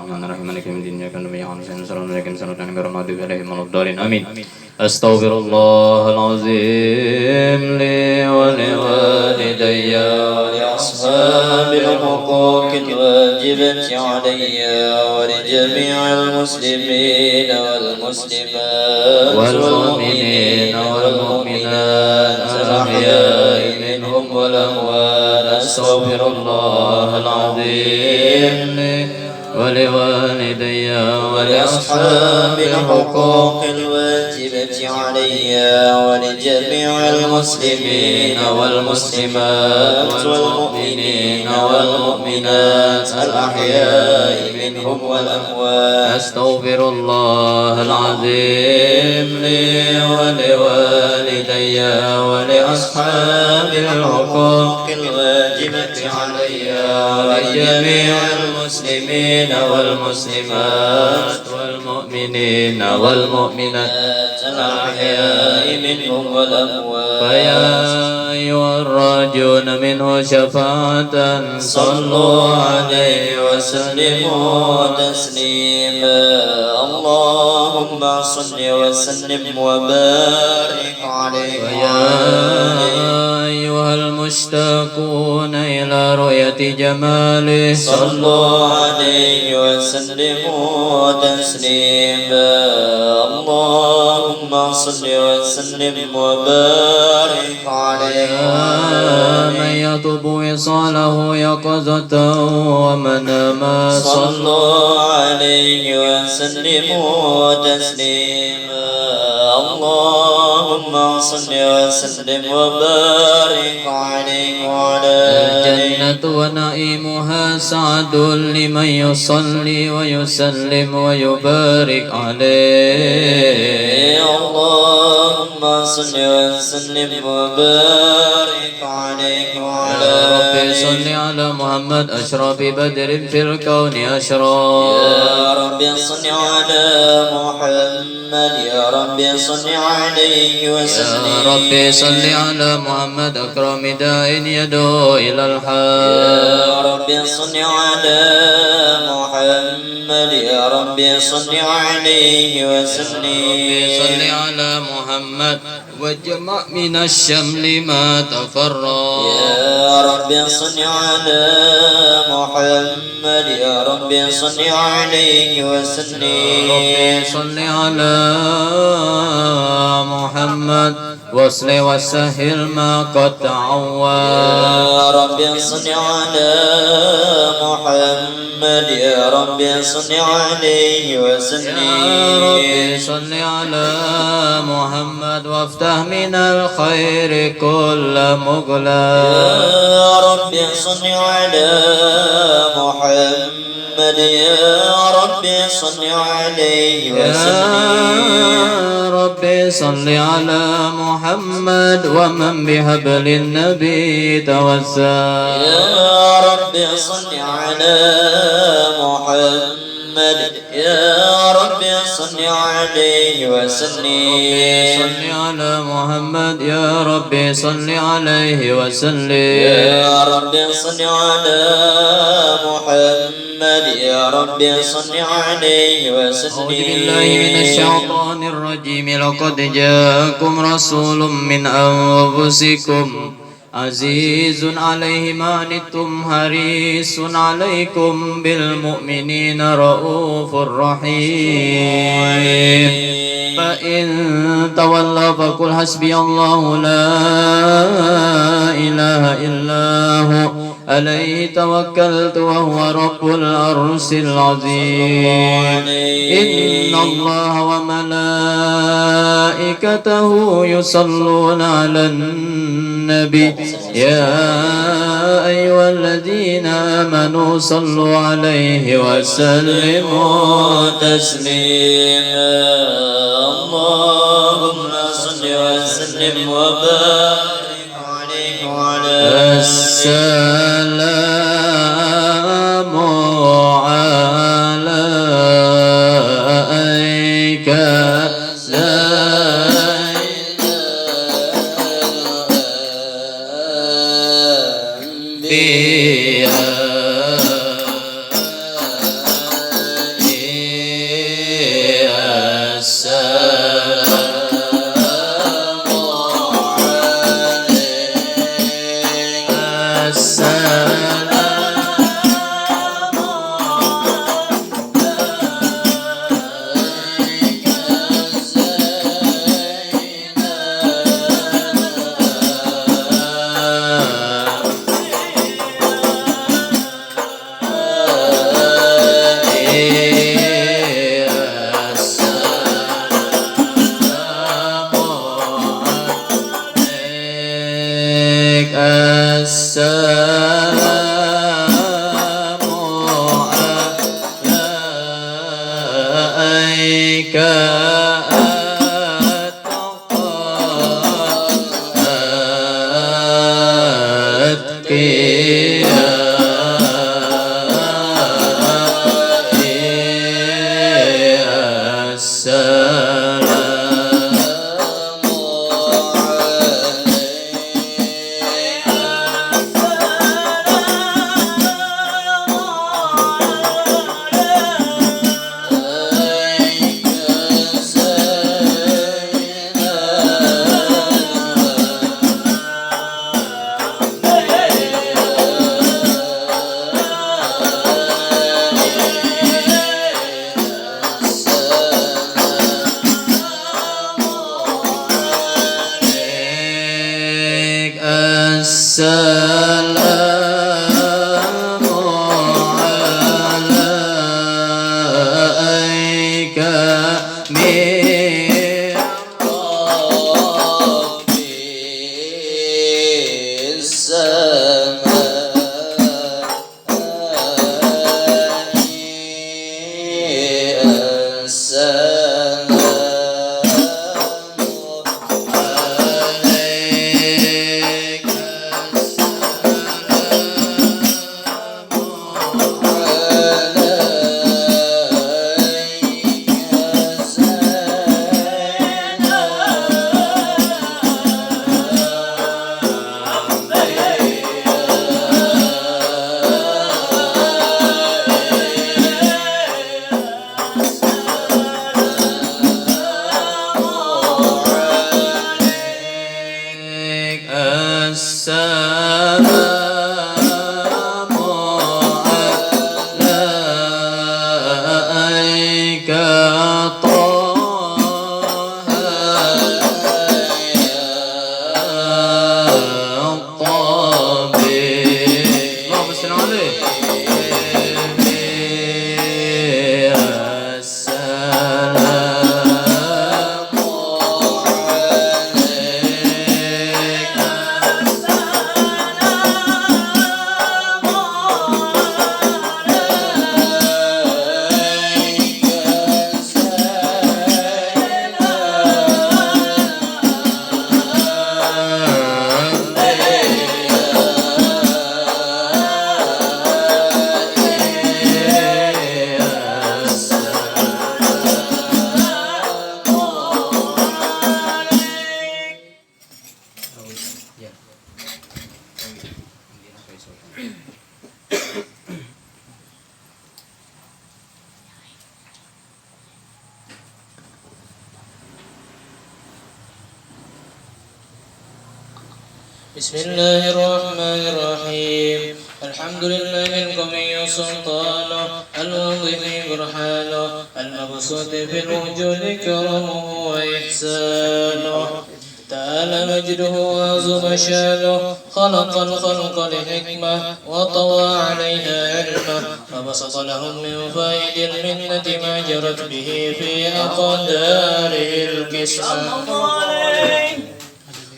Bismillahirrahmanirrahim. Maliki yaumiddin. Iyyaka na'budu wa iyyaka nasta'in. Ihdinas siratal mustaqim. Alaihim waladdallin. Amin. Astaghfirullahal-azim li wa li walidayya wa li ashabil huquqil wajibati alayya wa li jami'il muslimin wal muslimat wal mu'minin wal mu'minat al-ahya'i minhum wal amwat. Astaghfirullahal azim ولوالدي ولأصحاب الحقوق الواجبة علي ولجميع المسلمين والمسلمات والمؤمنين والمؤمنات الأحياء منهم والأموات. أستغفر الله العظيم لي ولوالدي ولأصحاب الحقوق الواجبة علي ولجميع المسلمين والمسلمات والمؤمنين والمؤمنات الأحياء منهم والأموات. فيا أيها الراجون منه شفاعة صلوا عليه وسلموا تسليما. اللهم صل وسلم وبارك عليه. ويا أيها المشتاقون إلى رؤية جماله صلوا عليه وسلموا تسليما. اللهم صل وسلم وبارك عليه. من يطلب وصاله يقظة ومناما صلوا عليه وسلموا تسليما. اللهم صل وسلم وبارك عليه وعلى الجنة ونعيمها سعد لمن يصلي ويسلم ويبارك عليه. اللهم صل وسلم وبارك عليه وعلى رب صل على محمد أشرف بدر في الكون أشرف. يا رب صل على محمد يا رب صل عليه وسلم. يا رب صل على محمد أكرم داء يدعو إلى الحق. يا رب صل على محمد يا رب صل عليه وسلم. صل على محمد واجمع من الشمل ما تفرق. يا رب صل على محمد يا رب صل عليه وسلم. يا رب صل على محمد واصل وسهل ما قد تعوى. يا رب صل على محمد يا رب صل عليه وسلم. يا رب صل على محمد وافتح من الخير كل مغلق. يا رب صل على محمد يا رب صل عليه وسلم. يا رب صل على محمد ومن بحبل النبي توسل. يا رب صل على محمد يا رب صل عليه وسلم. صل على محمد يا رب صل عليه وسلم. يا رب صل على محمد يا رب صل عليه وسلم. أعوذ بالله من الشيطان الرجيم. لقد جاءكم رسول من أنفسكم عزيز عليه ما عنتم حريص عليكم بالمؤمنين رؤوف رحيم. فإن تولوا فقل حسبي الله لا إله إلا هو عليه توكلت وهو رب العرش العظيم. إن الله وملائكته يصلون على النبي يا أيها الذين آمنوا صلوا عليه وسلموا تسليما. اللهم صل وسلم وبارك عليه وعلى السلام عليك لا إله إلا بسم الله الرحمن الرحيم. الحمد لله القوي سلطانه، الواضح برهانه، المبسوط في الوجود كرمه وإحسانه. تعالى مجده وعظم شانه، خلق الخلق لحكمة وطوى عليها علمه، فبسط لهم من فائد المنة ما جرت به في أقداره الكسمة،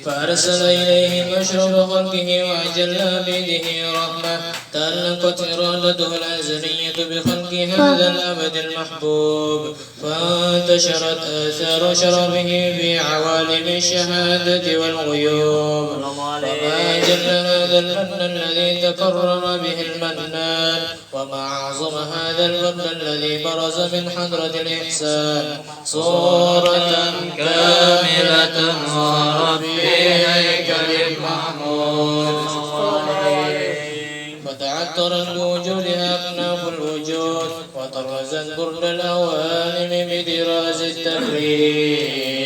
فأرسل إليه مشرب خلقه وأجل عبيده رحمة. تعلقت إرادته الأزلية بخلق هذا الأبد المحبوب، فانتشرت آثار شرفه في عوالم الشهادة والغيوب. وما أجل هذا المن الذي تكرر به المنان، وما أعظم هذا الفضل الذي برز من حضرة الإحسان صورة كاملة ظهرت في هيكل محمود، فتعطرت بوجودها أكناف الوجود، وطرزت برد الأوانم بدراز التكريم.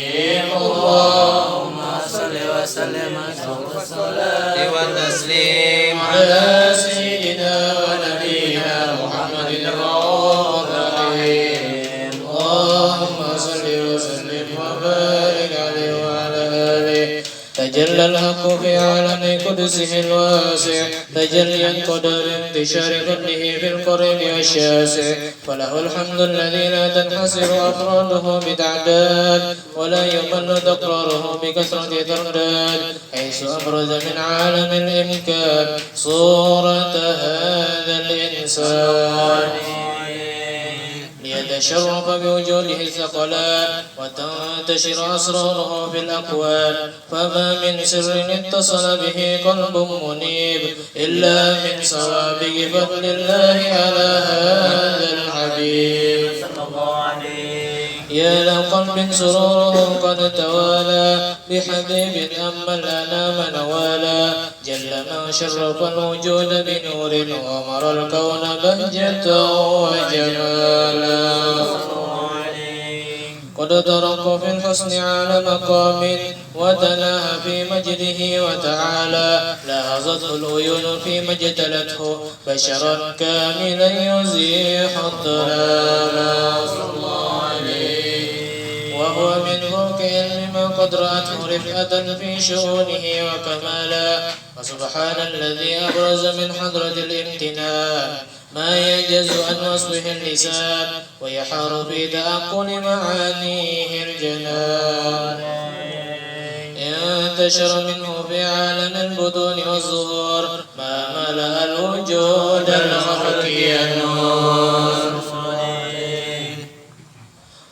اللهم صل وسلم على الصلاة والتسليم على سيدنا ونبينا محمد الرؤوف الرحيم. اللهم صل وسلم وبارك عليه وعلى آله. تجلى الحق في عالم قدسه الواسع تجليا قدر انتشار فضله في القريب والشاسع، فله الحمد الذي لا تنحصر أفراده بتعداد، ولا يمل تقراره بكثرة ترداد، حيث أبرز من عالم الإمكان صورة هذا الإنسان ليتشرف بوجوده الثقلان وتنتشر أسراره في الأكوان. فما من سر اتصل به قلب منيب إلا من سوابق فضل الله على هذا الحبيب صلى الله عليه. يا لقلب سروره قد توالى بحبيب أما الأنام نوالا جل من شرف الوجود بنور ومر الكون بهجة وجمالا. قد ترق في الحسن على مقام وتناهى في مجده وتعالى لاحظته العيون فيما اجتلته بشرا كاملا يزيح الضلالا. وهو من فوق علم ما قد رأته رفعة في شؤونه وكمالا. فسبحان الذي أبرز من حضرة الامتنان ما يجز عن وصفه اللسان ويحار في تأقل معانيه الجنان. انتشر منه في عالم البطون والظهور ما ملأ الوجود الخفي النور.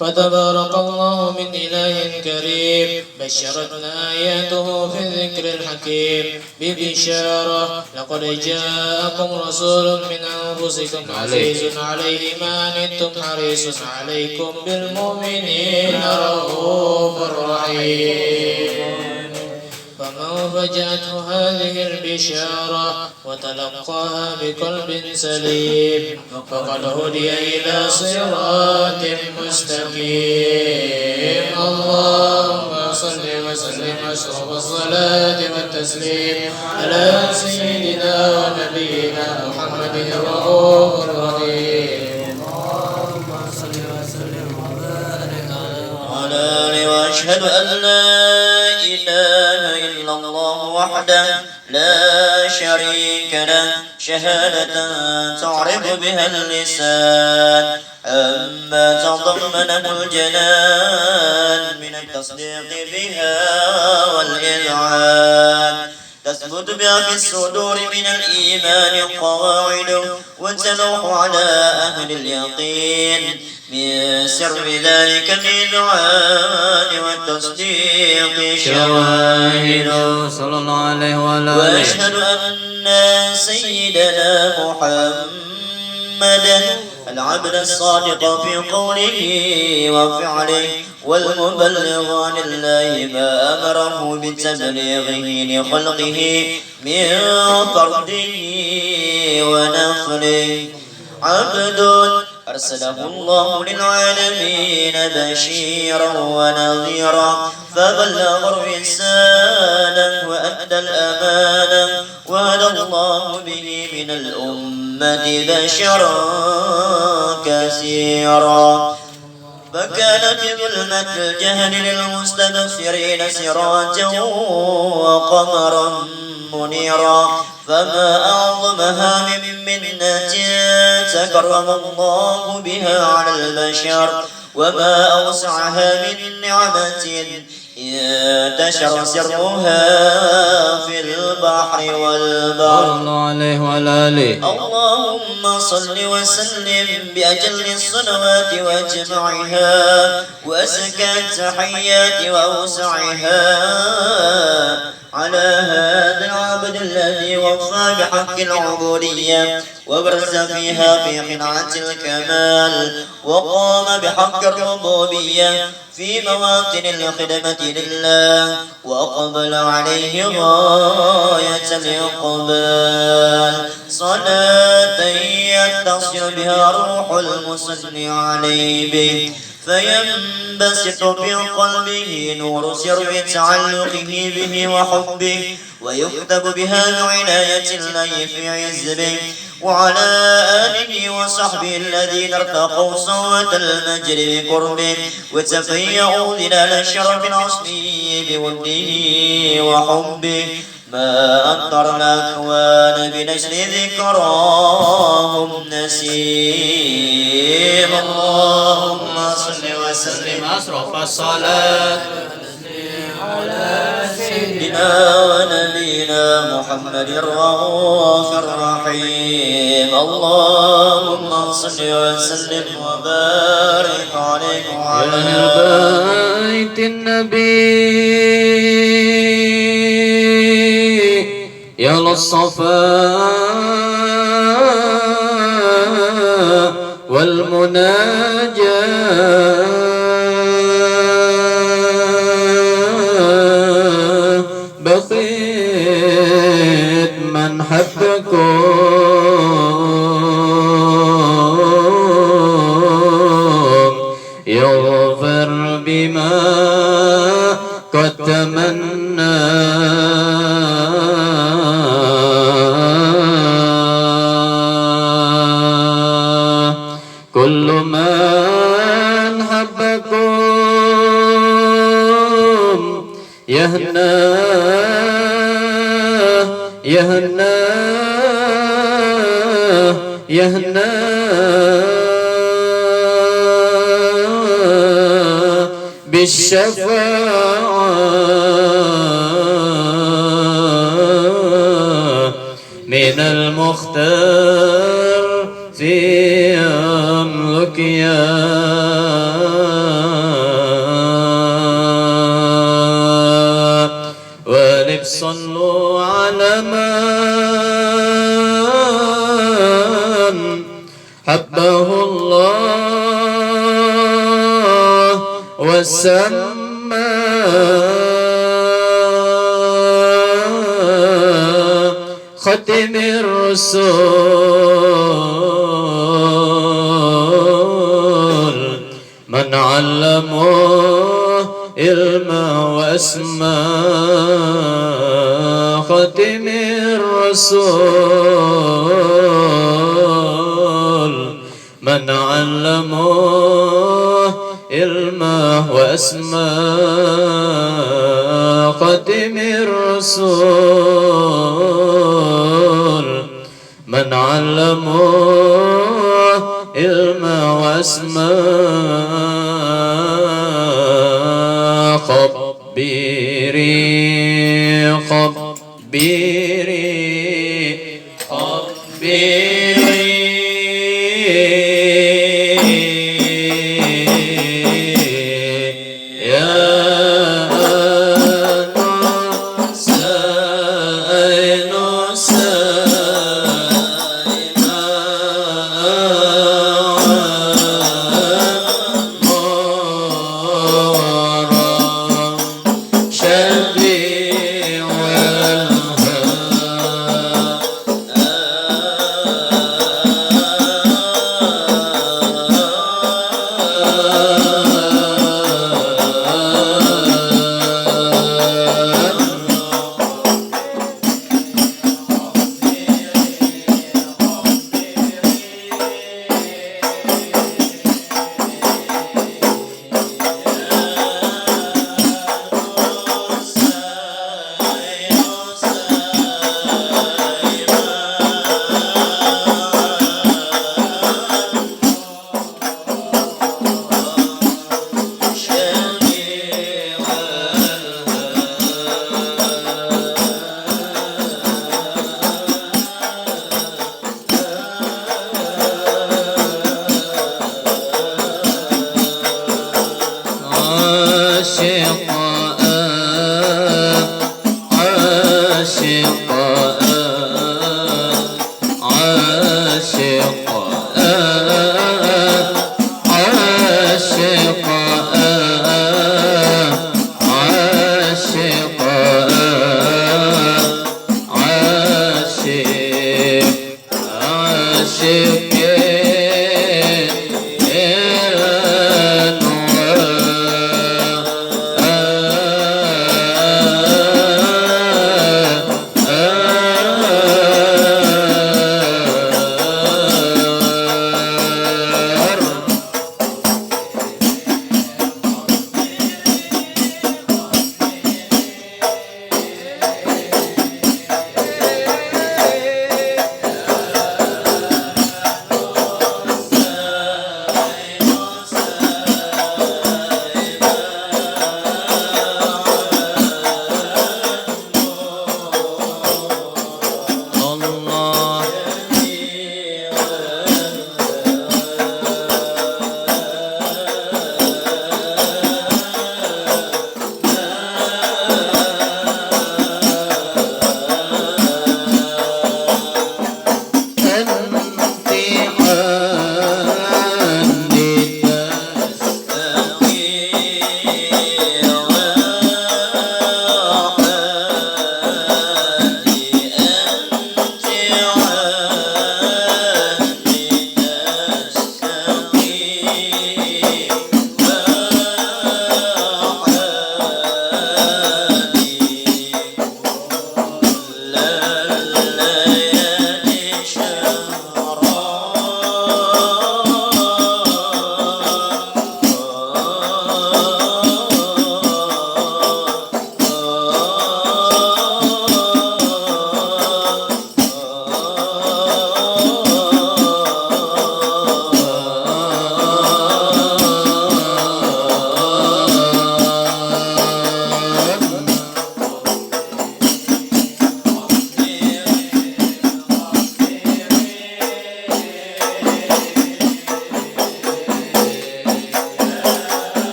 فتبارك الله من إله كريم بشرتنا آياته في الذكر الحكيم ببشارة لقد جاءكم رسول من أنفسكم عزيز عليه ما عنتم حريص عليكم بالمؤمنين رؤوف رحيم. فمن فجأته هذه البشارة وتلقاها بقلب سليم فقد هدي إلى صراط مستقيم. اللهم صل وسلم أشرف الصلاة والتسليم على سيدنا ونبينا محمد الرؤوف الرحيم. اللهم صل وسلم وبارك على آله. وأشهد أن لا إله إلا الله وحده لا شريك له شهادة تعرف بها اللسان عما تضمنه الجنان من التصديق بها والإذعان. تثبت بها في الصدور من الإيمان قواعد وتلوح على أهل اليقين من سر ذلك الإذعان والتصديق شواهد صلى الله عليه وآله. وأشهد أن سيدنا محمدا العبد الصادق في قوله وفعله والمبلغ عن الله ما أمره بتبليغه لخلقه من فرده ونفله. عبد أرسله الله للعالمين بشيرا ونذيرا فبلغ الرسالة وأدى الأمانة وهدى الله به من الأمة بشرا كثيرا. فكان في ظلمة الجهل للمستبصرين سراجا وقمرا منيرا. فما أعظمها من منة تكرم الله بها على البشر وما أوسعها من نعمة انتشر سرها في البحر والبر. اللهم صل وسلم بأجل الصلوات وأجمعها وأزكى التحيات وأوسعها على هذا العبد الذي وفى بحق العبودية وبرز فيها في قناعة الكمال وقام بحق الربوبية في مواطن الخدمة لله وأقبل عليه غاية الإقبال. صلاة يتصل بها روح المصلي عليه به فينبسط في قلبه نور سر تعلقه به وحبه ويكتب بها بعناية الله في عزبه. وعلى آله وصحبه الذين ارتقوا صوت المجد بقربه وتفيأوا ظلال الشرف الأصلي بوده وحبه. ما أنطر الأكوان بنشر ذكراهم نسيم. اللهم صل وسلم أشرف الصلاة على سيدنا ونبينا محمد الرؤوف الرحيم اللهم صل وسلم وبارك عليه وعلى أهل بيت النبي يا للصفاء والمناجاة بقيت من حبكم يغفر بما قد تمنى كل من حبكم يهنى يهنى يهنى بالشفاعة من المختار في أملك يا ولب صلوا على من حبه الله وسمى ختم الرسول من علمه علما واسمى ختم الرسول من علمه علما واسماء ختم الرسول من علمه علما واسماء خبيري خبيري خبيري شفيع الهدى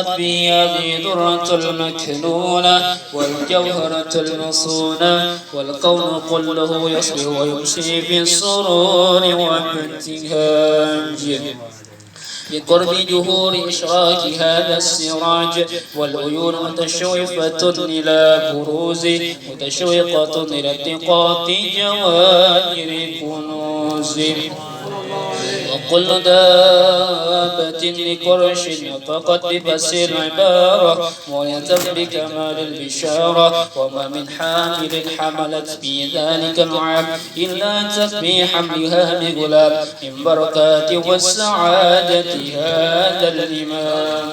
فتحت به هذه الدرة المكنونة والجوهرة المصونة، والكون كله يصبح ويمشي في السرور والابتهاج بقرب جهور إشراك هذا السراج، والعيون متشوفة إلى بروز متشوقة إلى التقاط جواهر كنوز. وكل دابة لقرش نطقت ببسر العبارة معية بكمال البشارة، وما من حامل حملت في ذلك العام إلا أتت بحملها بغلام من بركات والسعادة هذا الإمام.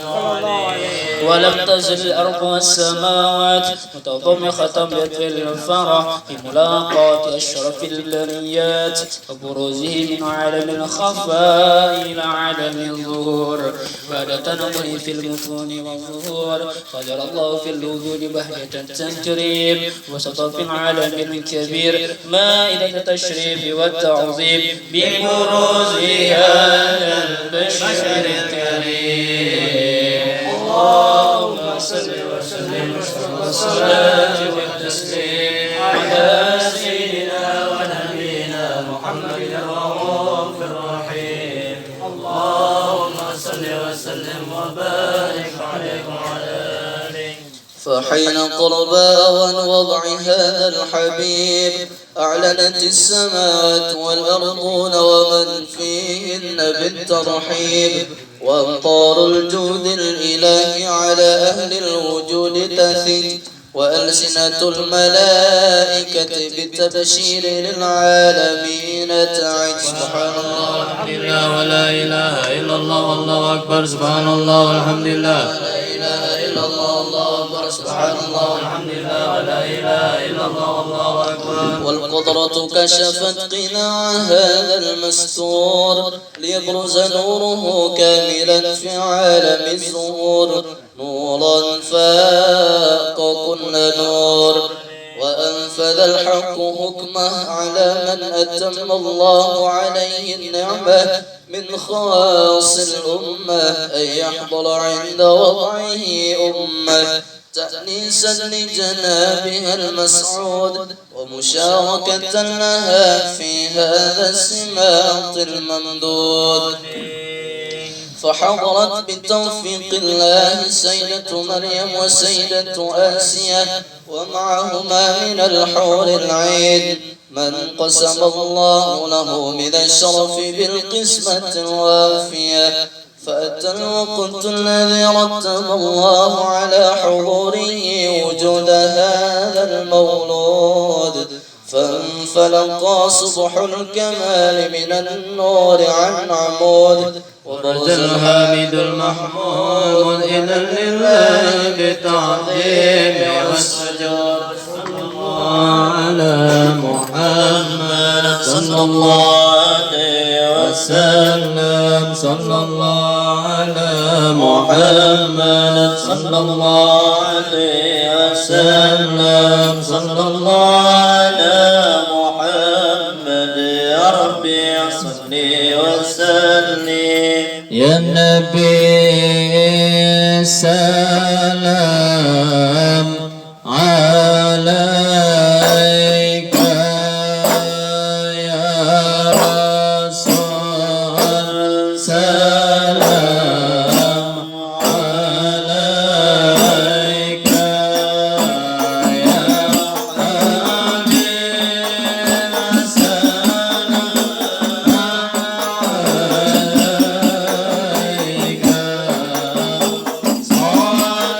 ولم تزل الأرض والسماوات متضمخة بيد الفرح بملاقاة أشرف البريات وبروزه من عالم الخفاء إلى عالم الظهور بعد تنقل في المتون والظهور. قدر الله في الوجود بهجة تنكريم وسط في العالم الكبير مائدة التشريف والتعظيم ببروز هذا البشر الكريم. اللهم صل وسلم والصلاة والتسليم على سيدنا ونبينا محمد الرؤوف الرحيم. اللهم صل وسلم وبارك عليه وعلى آله. فحين قربان وضع هذا الحبيب أعلنت السماوات والأرضون ومن فيهن بالترحيب، وأمطار الجود الإلهي على أهل الوجود تثج، وألسنة الملائكة بالتبشير للعالمين تعج. سبحان الله الحمد لله ولا إله إلا الله والله أكبر. سبحان الله والحمد لله لا إله إلا الله والله أكبر. سبحان الله والحمد لله ولا إله إلا الله والله أكبر. والقدرة كشفت قناع هذا المستور ليبرز نوره كاملا في عالم الظهور، نورا فاق كل نور، وأنفذ الحق حكمه على من أتم الله عليه النعمة من خواص الأمة أن يحضر عند وضعه أمة تأنيسا لجنابها المسعود ومشاركة لها في هذا السماط الممدود. فحضرت بتوفيق الله سيدة مريم وسيدة آسيا ومعهما من الحور العين من قسم الله له من الشرف بالقسمة الوافية. فأتى الوقت الذي رتب الله على حضوره وجود هذا المولود، فانفلق صبح الكمال من النور عن عمود، وبرز الحامد المحمود إذا لله بالتعظيم والسجود. صلى الله على محمد صلى الله عليه وسلم. صلى الله على محمد صلى الله عليه وسلم. صلى الله على محمد يا ربي صل وسلم. يا النبي سلام عليك يا رسول سلام عليك يا حبيب سلام عليك صلاة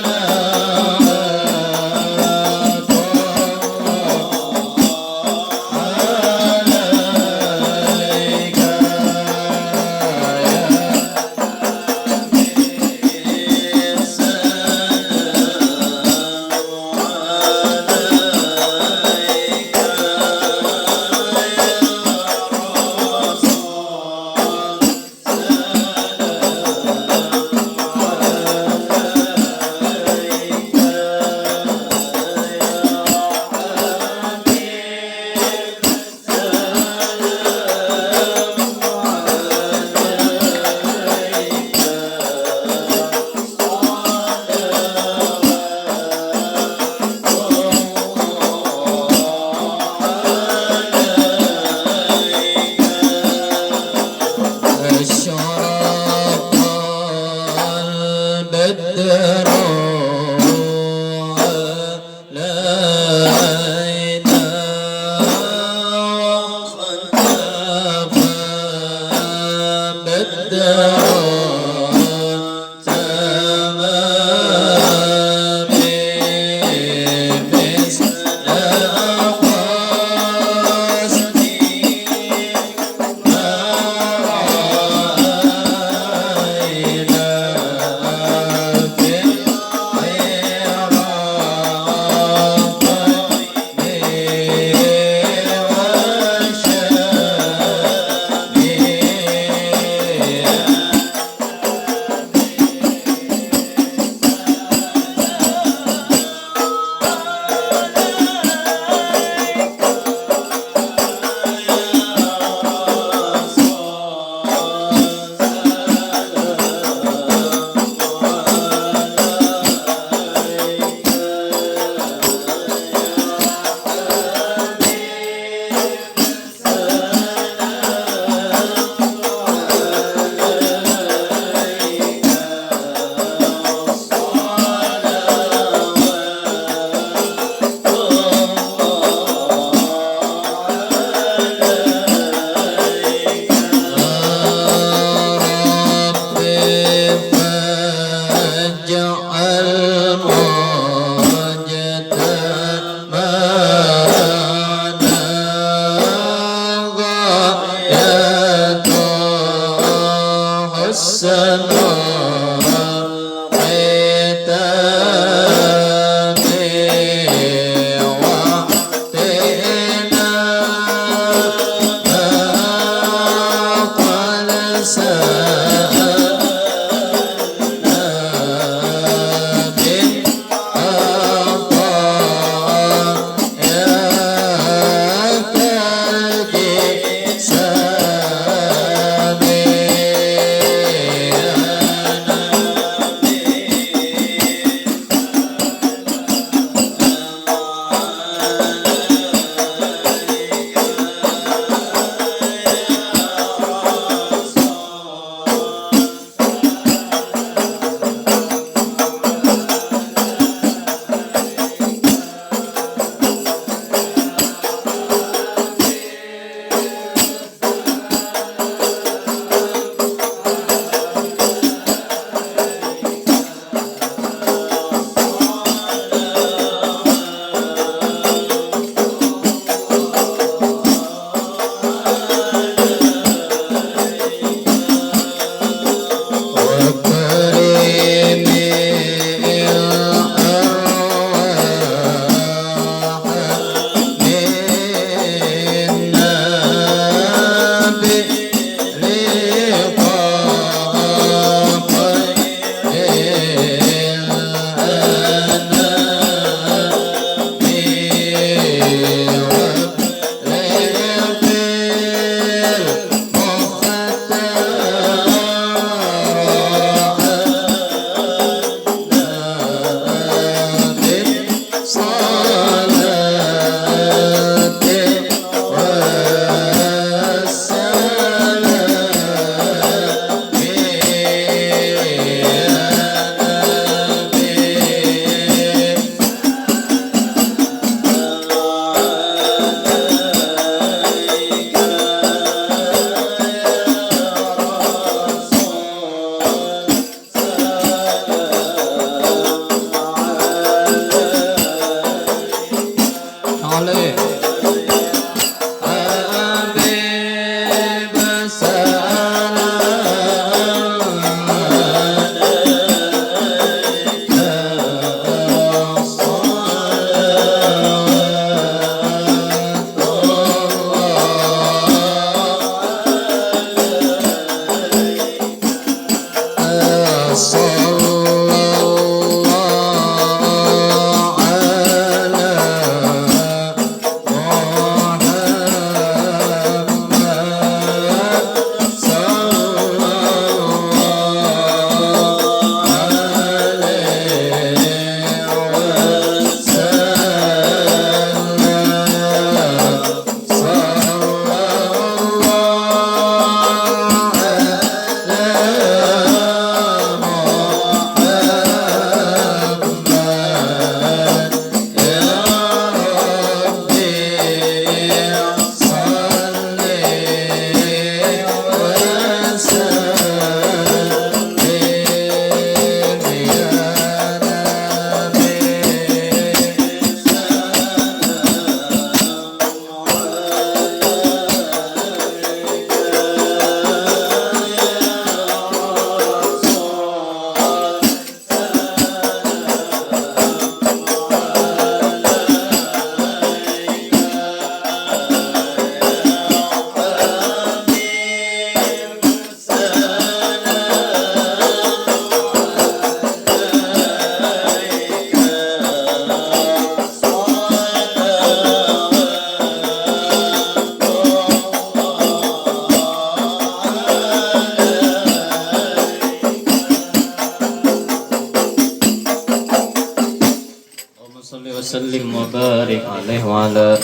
وسلم وبارك عليه وعلى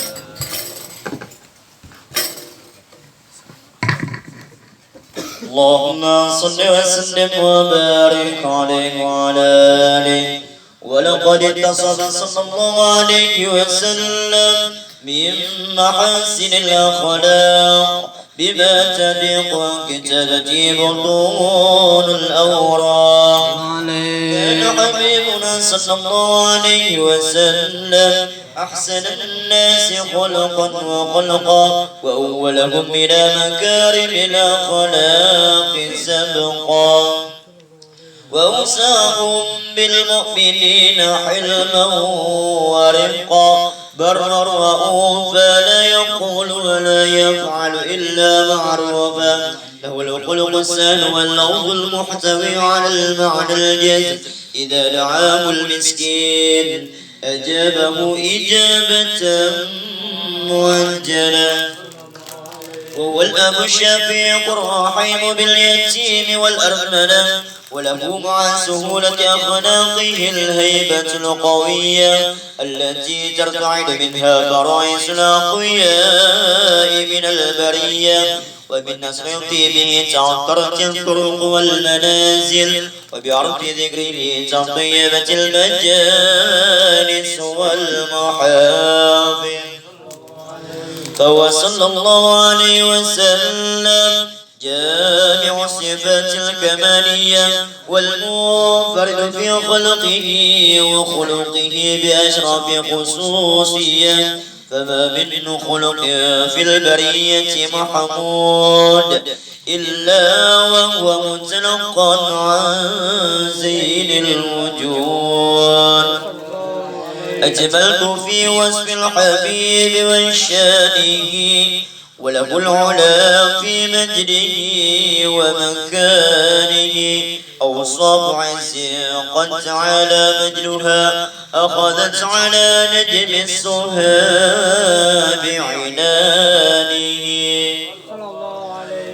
اللهم صل وسلم وبارك عليه وعلى آله. ولقد اتصف صلى الله عليه وسلم من محاسن الأخلاق بما تليق كتابته بطون الأوراق. كان حبيبنا صلى الله عليه وسلم أحسن الناس خلقا وخلقا وأولهم إلى مكارم الأخلاق سبقا وأوساهم بالمؤمنين حلما ورفقا برا رؤوفا لا يقول ولا يفعل إلا معروفا له الخلق السهل واللفظ المحتوي على المعنى الجزم إذا دعاه المسكين أجابه إجابة مؤجلة وهو الأب الشفيق الرحيم باليتيم والأرملة وله مع سهولة أخلاقه الهيبة القوية التي ترتعد منها فرائس الأقوياء من البرية ومن نصر طيبه تعطرت الطرق والمنازل وبعرض ذكره تطيبت المجالس والمحافل فهو صلى الله عليه وسلم جامع الصفات الكمالية والمنفرد في خلقه وخلقه بأشرف خصوصية فما من خلق في البرية محمود إلا وهو متلقى عن زين الوجود. أجملت في وصف الحبيب وشانه وله العلا في مجده ومكانه أوصاف عز قد تعالى مجدها أخذت على نجم السهى بعنانه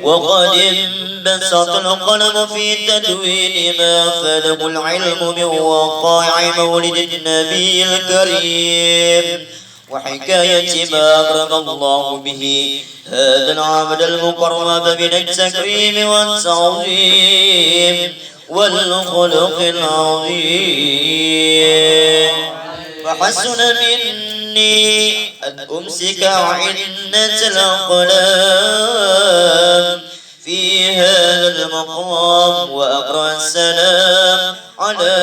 وقد انبسط القلم في تدوين ما فله العلم من وقائع مولد النبي الكريم وحكاية ما أكرم الله به هذا العبد المكرم من التكريم والتعظيم والخلق العظيم. فحسن مني أن أمسك عنة الأقلام في هذا المقام وأقرأ السلام على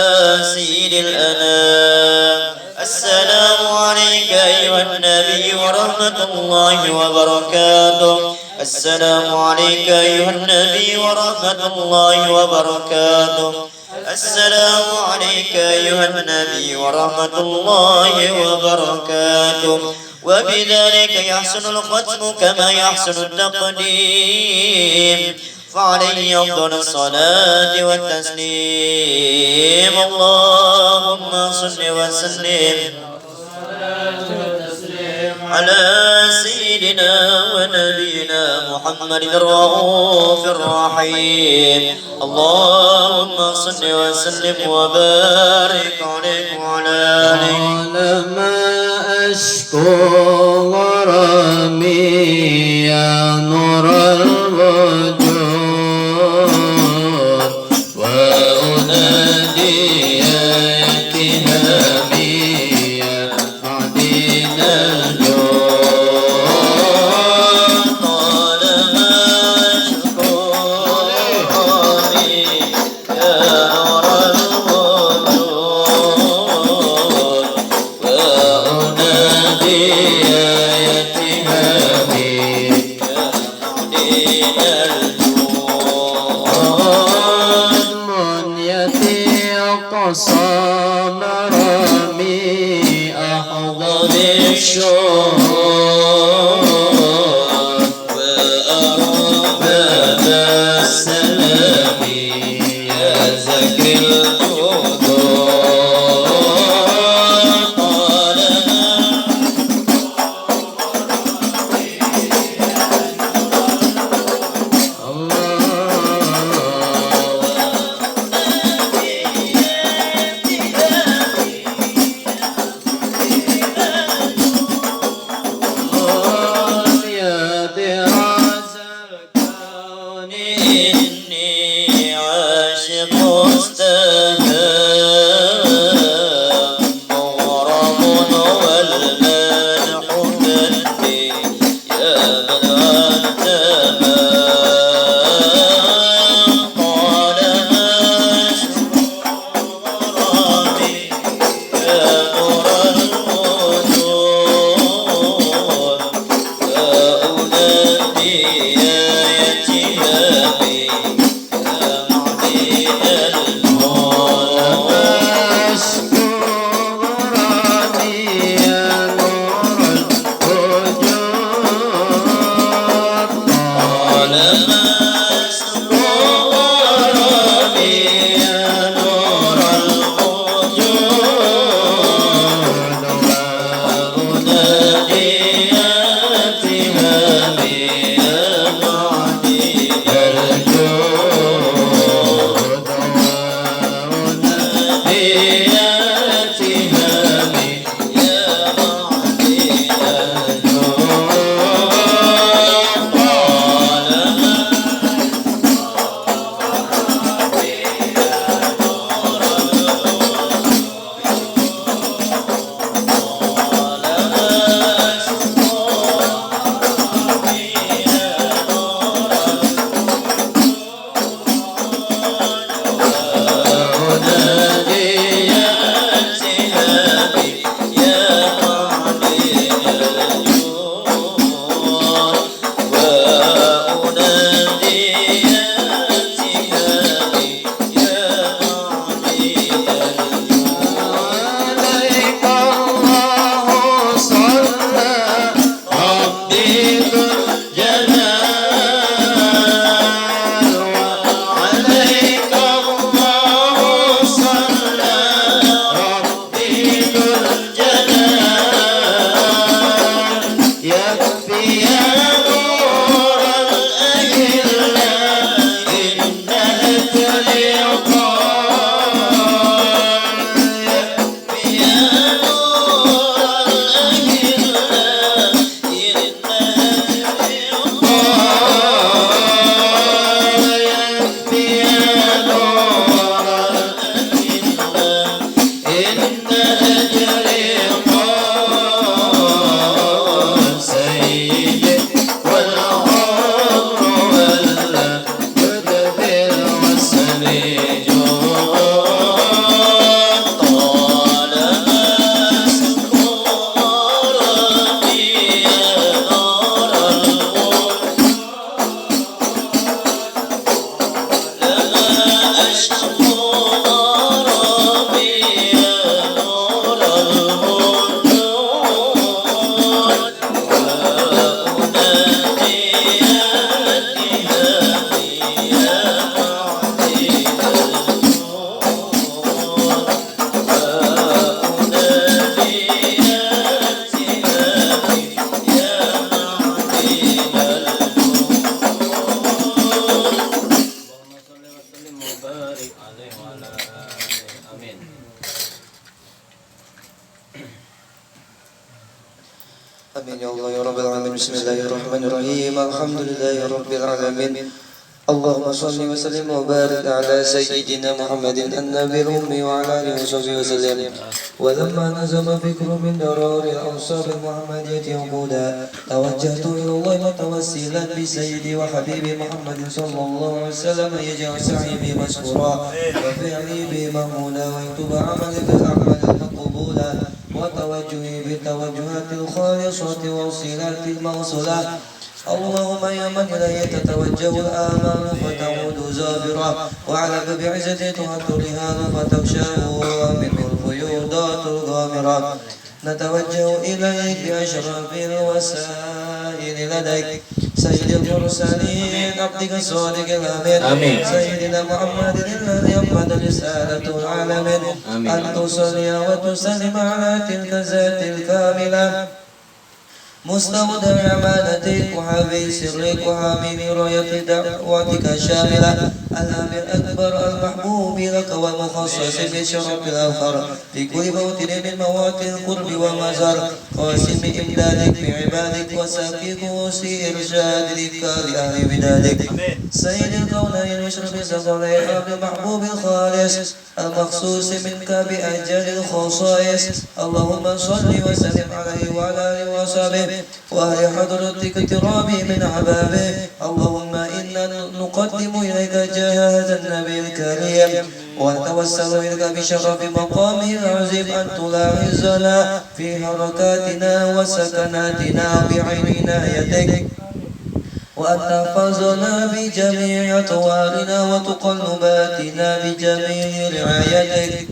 سيد الأنام. السلام عليك أيها النبي ورحمة الله وبركاته. السلام عليك أيها النبي ورحمة الله وبركاته. السلام عليك أيها النبي ورحمة الله وبركاته. وبذلك يحسن الختم كما يحسن التقديم فعليه أفضل الصلاة والتسليم. اللهم صل وسلم على سيدنا ونبينا محمد الرؤوف الرحيم. اللهم صل وسلم وبارك عليه وعلى آله. ما أشكو غرامي يا نور الوجود وأنادي يا اتهامي يا عديد الجود. قال ما أشكو غرامي يا نور الوجود وأنادي يا اتهامي يا عديد الجود. منيتي أقصى مرامي أحضر الشهور وأرى باب السلام يا زكي الجود. قال الله والمدح مني يا من أنت آمين يا الله يا رب العالمين. بسم الله الرحمن الرحيم. الحمد لله رب العالمين. اللهم صل وسلم وبارك على سيدنا محمد النبي الأمي وعلى آله وصحبه وسلم. ولما نزل فكر من درار الأوصاف المحمدية عبودا توجهت إلى الله متوسلا بسيدي وحبيبي محمد صلى الله عليه وسلم يجعل سعي بي مشكورا وفعلي بي مهمودا ويكتب عملي بالأعمال المقبولا وتوجهي بالتوجهات الخالصة والصلات الموصولة. اللهم يا من إليه تتوجه الآمال فتعود زابرة وعلى باب عزتي تهد الرهان فتغشاه منه الفيوضات الغامرة. نتوجه إليك بأشرف الوسائل لديك سيد المرسلين عبدك الصادق الأمين سيدنا محمد الذي أمد رسالة العالمين أن تصلي وتسلم على تلك الذات الكاملة مستودع أمانتك وحفي سرك وحامل راية دعوتك الشاملة الأمير الأكبر المحبوب المحبوب لك والمخصص بالشرف الآخر في كل موطن من مواطن القرب والمزار قاسم إمدادك بعبادك وساقي كؤوس إرشاد ذكر أهل بلادك سيد الكونين واشرف الثقلين المحبوب الخالص المخصوص منك بأجل الخصائص اللهم صل وسلم عليه وعلى آله وصحبه وأهل حضرتك الكرام من أحبابه اللهم إنا نقدم إليك جاه هذا النبي الكريم ونتوسل إليك بشرف مقامه العظيم أن تلاحظنا في حركاتنا وسكناتنا بعين عنايتك وأن تحفظنا بجميع أطوارنا وتقلباتنا بجميع رعايتك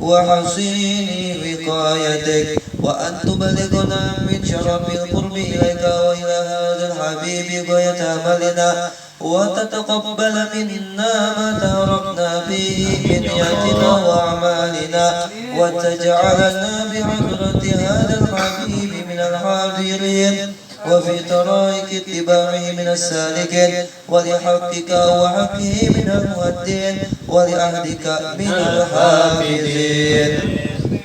وحصين وقايتك وأن تبلغنا من شرف القرب إليك وإلى هذا الحبيب غاية أملنا وتتقبل منا ما تركنا فيه من نياتنا وأعمالنا وتجعلنا بحضرة هذا الحبيب من الحاضرين وفي طرائق اتباعه من السالكين ولحقك وحقه من المؤدين ولعهدك من الحافظين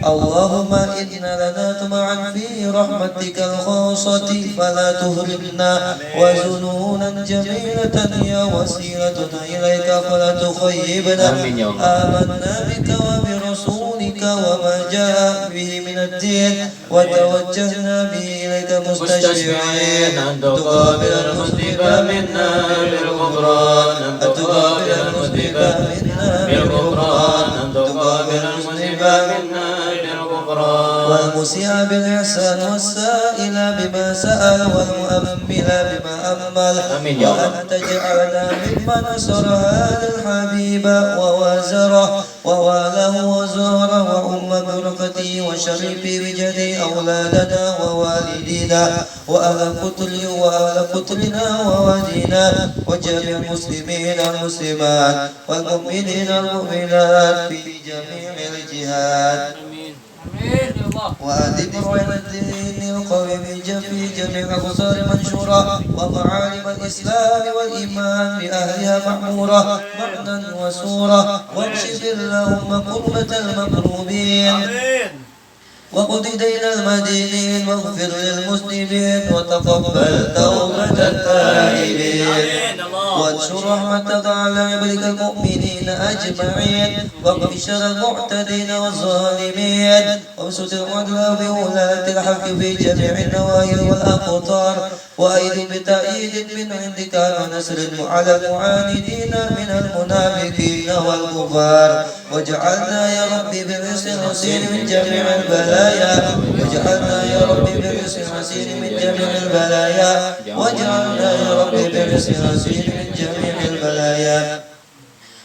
اللهم إنا لنا طمعا في رحمتك الخاصة فلا تهرمنا وزنونا جميلة هي وسيلتنا إليك فلا تخيبنا آمنا بك وبرسولك وما جاء به من الدين وتوجهنا به إليك مستشفعين أن تقابل المذنب منا بالغفران أن تقابل المذنب منا بالغفران أن تقابل المذنب منا والمسيء بالإحسان والسائل بما سأل والمؤمل بما أمل وأن تجعلنا ممن نصر هذا الحبيب ووازره وواله وزاره وأم بركته وشريف بجدي أولادنا ووالدينا وأهل قتلنا ووالدينا وجميع المسلمين والمسلمات والمؤمنين والمؤمنات في جميع الجهات وأدم راية الدين القويم في جميع الأقصار منشورة ومعالم الإسلام والإيمان بأهلها معمورة معنى وسورة واكشف اللهم كربة المكروبين وقض دين المدينين واغفر للمسلمين وتقبل توبة التائبين وانشر رحمتك على عبادك المؤمنين أجمعين واقف شر المعتدين والظالمين وابسط العدل بولاة الحق في جميع النواحي والأقطار وأيد بتأييد من عندك ونصر على المعاندين من المنافقين والكفار واجعلنا يا ربي بالرزق الحسين من جميع البلايا واجعلنا يا ربي بالرزق الحسين من جميع البلايا واجعلنا يا ربي بالرزق الحسين من جميع البلايا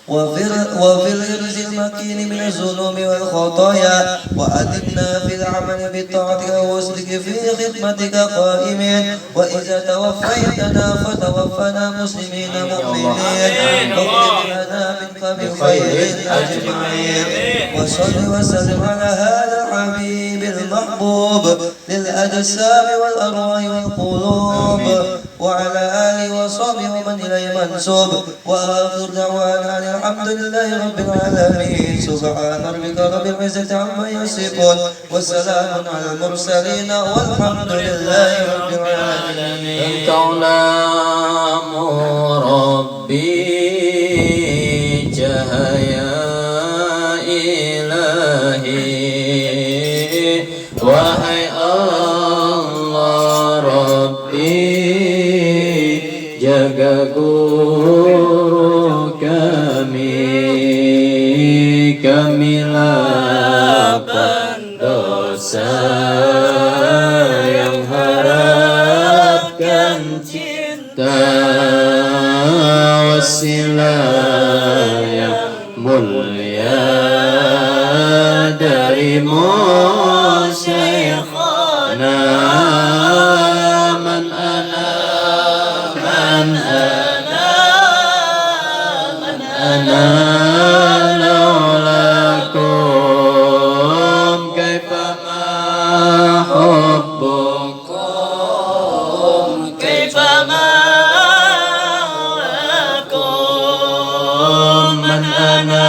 وفي الغرز المكين من الظلم والخطايا وأدمنا في العمل بطاعتك ووصلك في خدمتك قائمين وإذا توفيتنا فتوفنا مسلمين مؤمنين واغفر لنا منك بخير أجمعين وصل وسلم على هذا الحبيب المحبوب للأجسام والأرواح والقلوب وعلى آله وصحبه ومن إليه منسوب وآخر دعوانا أن الحمد لله رب العالمين سبحان ربك رب العزة عما يصفون وسلام على المرسلين والحمد لله رب العالمين. كلام ربي cahaya ilahi wahai Allah Rabbi jaga guru kami lapar dosa yang harapkan cinta wasilah yang mulia darimu Syekhana man ana laulakum kaifa ma hubbukum kaifa ma lakum man ana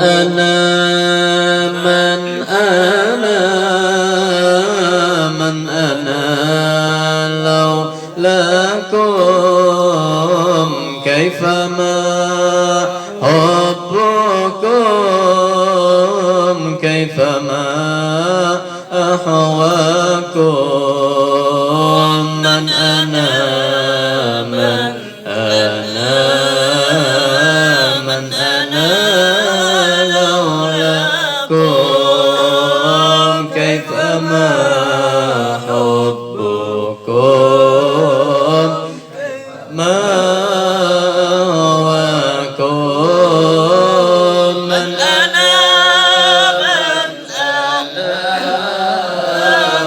أنا من أنا من أنا لولاكم كيفما حبكم كيفما أحواكم من أنا من أنا من أنا لولاكم كيفما حبكم ما هواكم من أنا من أنا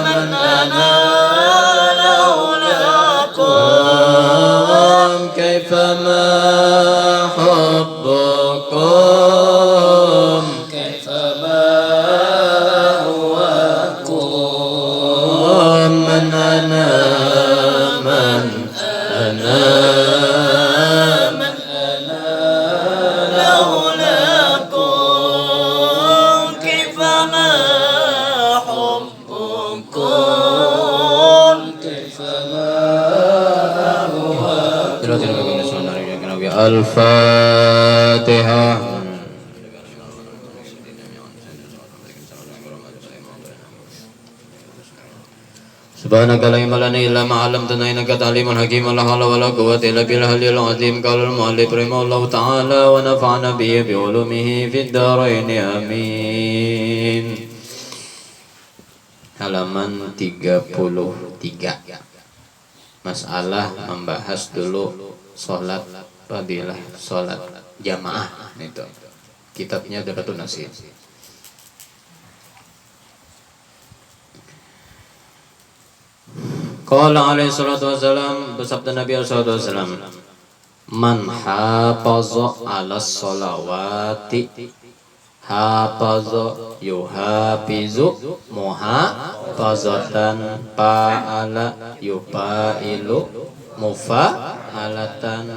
من أنا لولاكم كيفما حبكم كيفما هواكم من أنا من أنا من أنا لولاكم كيفما حبكم كيفما الفاتحة. Subhanaka la ilma lana illa ma 'allamtana innaka antal alimul hakim. La hawla wa la quwwata illa billahil azim. Qala al-mu'allif rahimahullahu ta'ala wa nafa'ana bihi bi ulumihi fid dharain amin. Halaman 33. Masalah membahas dulu sholat fadilah sholat jamaah itu. Kitabnya Daratun Nasir. Qala alaihi salatu wassalam, bersabda Nabi sallallahu alaihi wasallam, man hafaza 'ala sholawati hafaza yuhafizu muhafazatan fa'ala yufailu mufa'alatan.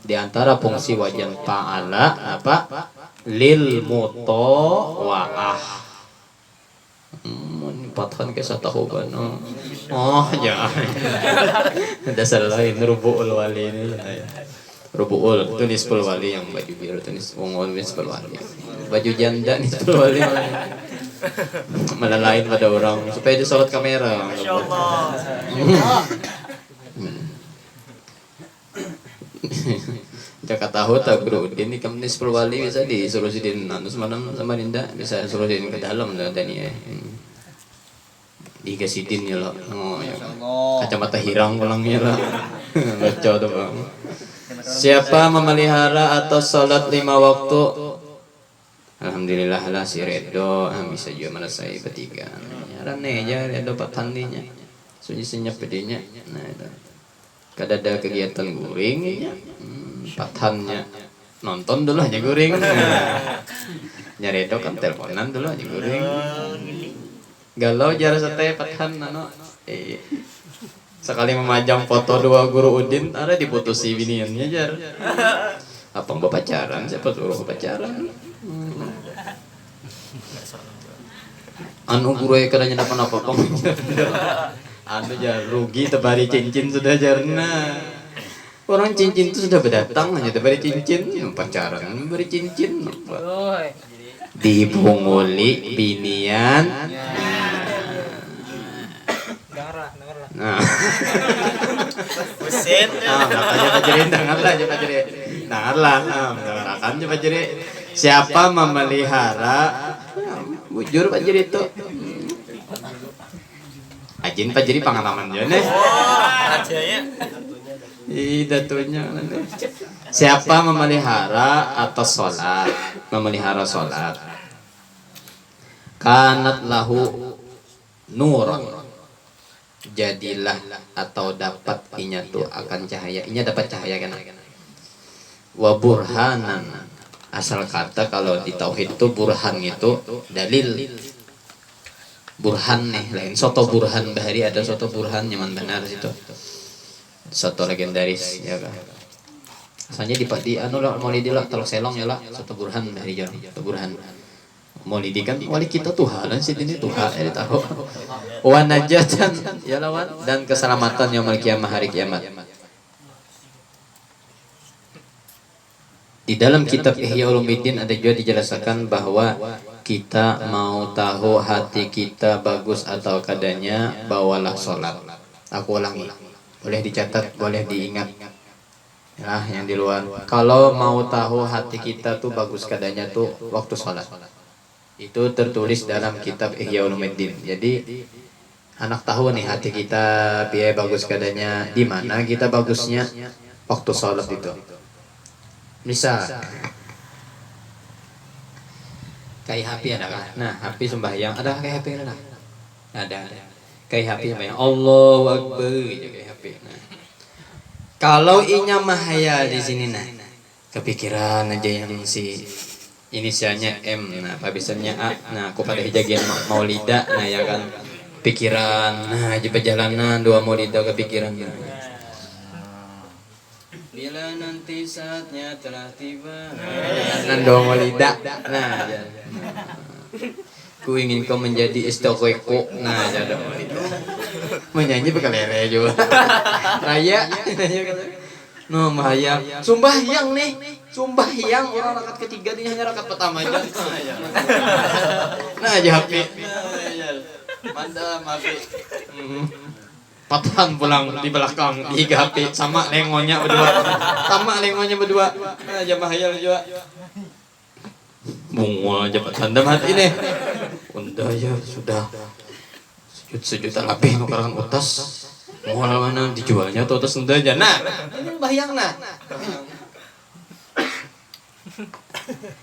Di antara fungsi wajan fa'ala apa? Lil mutawa'ah. Pathan ke satahuban. Oh ya. Dasar lain rubuul wali ini. Rubuul itu nisful wali yang baju biru itu nisful wali. Baju janda nisful wali. Malah lain pada orang supaya dia sholat kamera. Insyaallah. Jakarta tahu tak bro, ini kamu nisful wali bisa disolusiin nanti semalam sama Dinda bisa solusiin ke dalam lah tadi ya. Dikasihin ya lah, ya. Kacamata hirang pulangnya lah, lucu tuh bang. Siapa memelihara atau sholat 5 waktu? Alhamdulillah lah si Redo, bisa juga mana saya bertiga. Rane aja Redo patandinya, sunyi senyap pedenya. Nah itu, kada ada kegiatan guringnya, patannya nonton dulu aja guring. Nyaredo kan teleponan dulu aja guring. Galau jar sate pathan nano sekali memajang foto 2 guru Udin ada diputusi biniannya jar apa mbak pacaran siapa suruh pacaran anu guru kadanya dapat apa anu jar rugi tebari cincin sudah jarna orang cincin itu sudah berdatang hanya tebari cincin pacaran beri cincin dibunguli binian. Nah, Buset. coba jadi dengarlah, coba jadi dengarlah, dengarkan coba jadi siapa memelihara, bujur Pak Jiri itu, ajin Pak Jiri pengalaman jone. Ajanya. Datunya siapa memelihara atau sholat, memelihara sholat, kanat lahu nuron. Jadilah atau dapat inya tuh akan cahaya, inya dapat cahaya kan. Wa burhanan, asal kata kalau di tauhid itu burhan itu dalil. Burhan nih lain soto burhan bahari ada soto burhan nyaman benar situ. Soto legendaris ya kan. Asalnya di anu lah maulidi lah telok selong ya lah satu burhan dari jam satu burhan. Maulidi kan wali kita Tuhan sih ini Tuhan tahu. Wa najatan ya lawan dan keselamatan yaumul kiamah hari kiamat. Di dalam kitab Ihya Ulumuddin ada juga dijelaskan bahwa kita mau tahu hati kita bagus atau keadaannya, bawalah sholat. Aku ulangi, boleh dicatat, boleh diingat. Ya, yang di luar. Kalau mau tahu hati kita tuh bagus keadaannya tuh waktu sholat. Itu tertulis dalam kitab Ihya Ulumuddin. Jadi anak tahu nih hati kita biaya bagus keadaannya, di mana kita bagusnya waktu sholat itu. Misal kayak HP ada kan? Nah, HP sembahyang ada kayak HP ada? Ada. Kayak HP sembahyang Allahu Akbar gitu kayak HP. Nah. Kalau inya mahaya di sini nah, kepikiran aja yang si inisialnya M, nah pabisannya A, nah aku pada hijagian maulida, nah ya kan pikiran, nah di perjalanan dua maulida kepikiran. Bila nanti saatnya telah tiba, nando maulida, nah ya. Ku ingin kau menjadi istokoeko, nah jadi maulida. Menyanyi bekalere juga. Raya, no bahaya. Sumbahyang nih, sumbahyang orang rakaat ketiga ini hanya rakaat pertama aja. Nah aja HP. Manda mafi. Patahan pulang di belakang di HP sama lengonya berdua. Sama lengonya berdua. Nah aja bahaya juga. Bunga aja patahan mati nih. Unda ya sudah sejuta lebih nukaran utas. Mau mana dijualnya atau atas unda aja. Nah, ini bayang nah.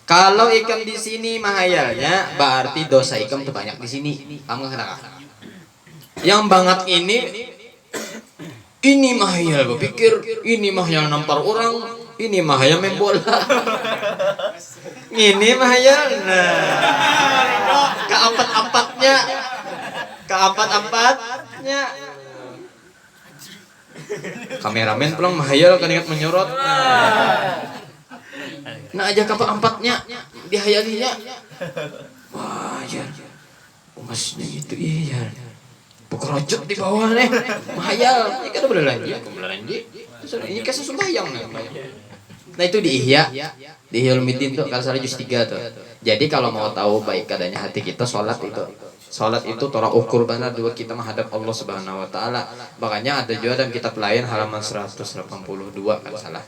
Kalau ikam di sini mahayalnya, berarti dosa ikam tuh banyak di sini. Kamu kenapa? Yang banget ini mahayal berpikir, ini mahayal nampar orang, ini mahayal main bola. Ini mahayal, nah, keempat-empatnya. Kameramen pulang mahayal kan ingat menyorot. Nah aja keempat-empatnya dihayalinya. Wah ya, emasnya gitu iya. Pekerojot di bawah nih, mahayal. Ini kan udah lanjut. Ini kasih sembahyang nih. Nah itu di Ihya Ulumuddin tuh kalau salah juz 3 tuh. Jadi kalau mau tahu baik keadaannya hati kita, sholat itu. Sholat itu tolak ukur benar dua kita menghadap Allah Subhanahu wa taala. Makanya ada juga dalam kitab lain halaman 182 kalau salah.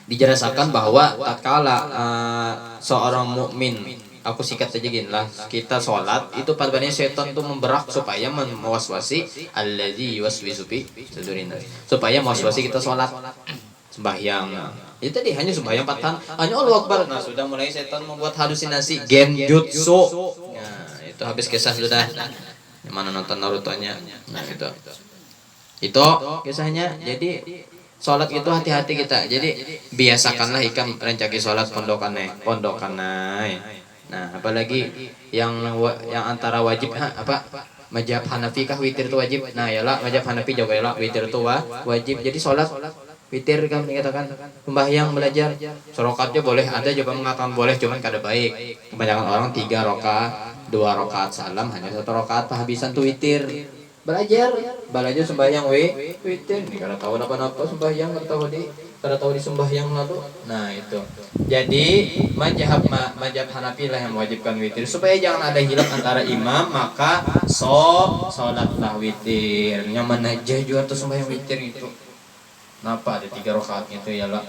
Dijelaskan bahwa tatkala seorang mukmin, aku sikat saja gini lah, kita sholat itu pada setan itu memberak supaya mewaswasi alladzi yuwaswisu fi sudurin nas, supaya mewaswasi kita sholat sembahyang. Itu tadi hanya sembahyang patan, hanya Allahu Akbar. Nah sudah mulai setan membuat halusinasi genjutsu. Nah itu habis kisah sudah. Yang mana nonton Naruto-nya. Nah itu kisahnya. Jadi sholat itu hati-hati kita. Jadi biasakanlah ikam rencaki sholat pondokannya. Nah, apalagi yang antara wajib apa? Mazhab Hanafi kah witir itu wajib. Nah, yalah mazhab Hanafi juga yalah witir itu wajib. Jadi sholat witir kan dikatakan sembahyang belajar. Serokatnya boleh, ada juga mengatakan boleh cuman kada baik. Kebanyakan orang 3 rakaat, 2 rakaat salam, hanya 1 rakaat habisan tuh witir. Belajar sembahyang witir. Kada tahu apa-apa sembahyang, kada tahu di sembahyang lalu. Nah itu. Jadi mazhab Hanafi lah yang mewajibkan witir supaya jangan ada hilaf antara imam, maka sholatlah witir. Nyaman aja juga tuh sembahyang witir itu. Kenapa ada 3 rakaat gitu ya lah.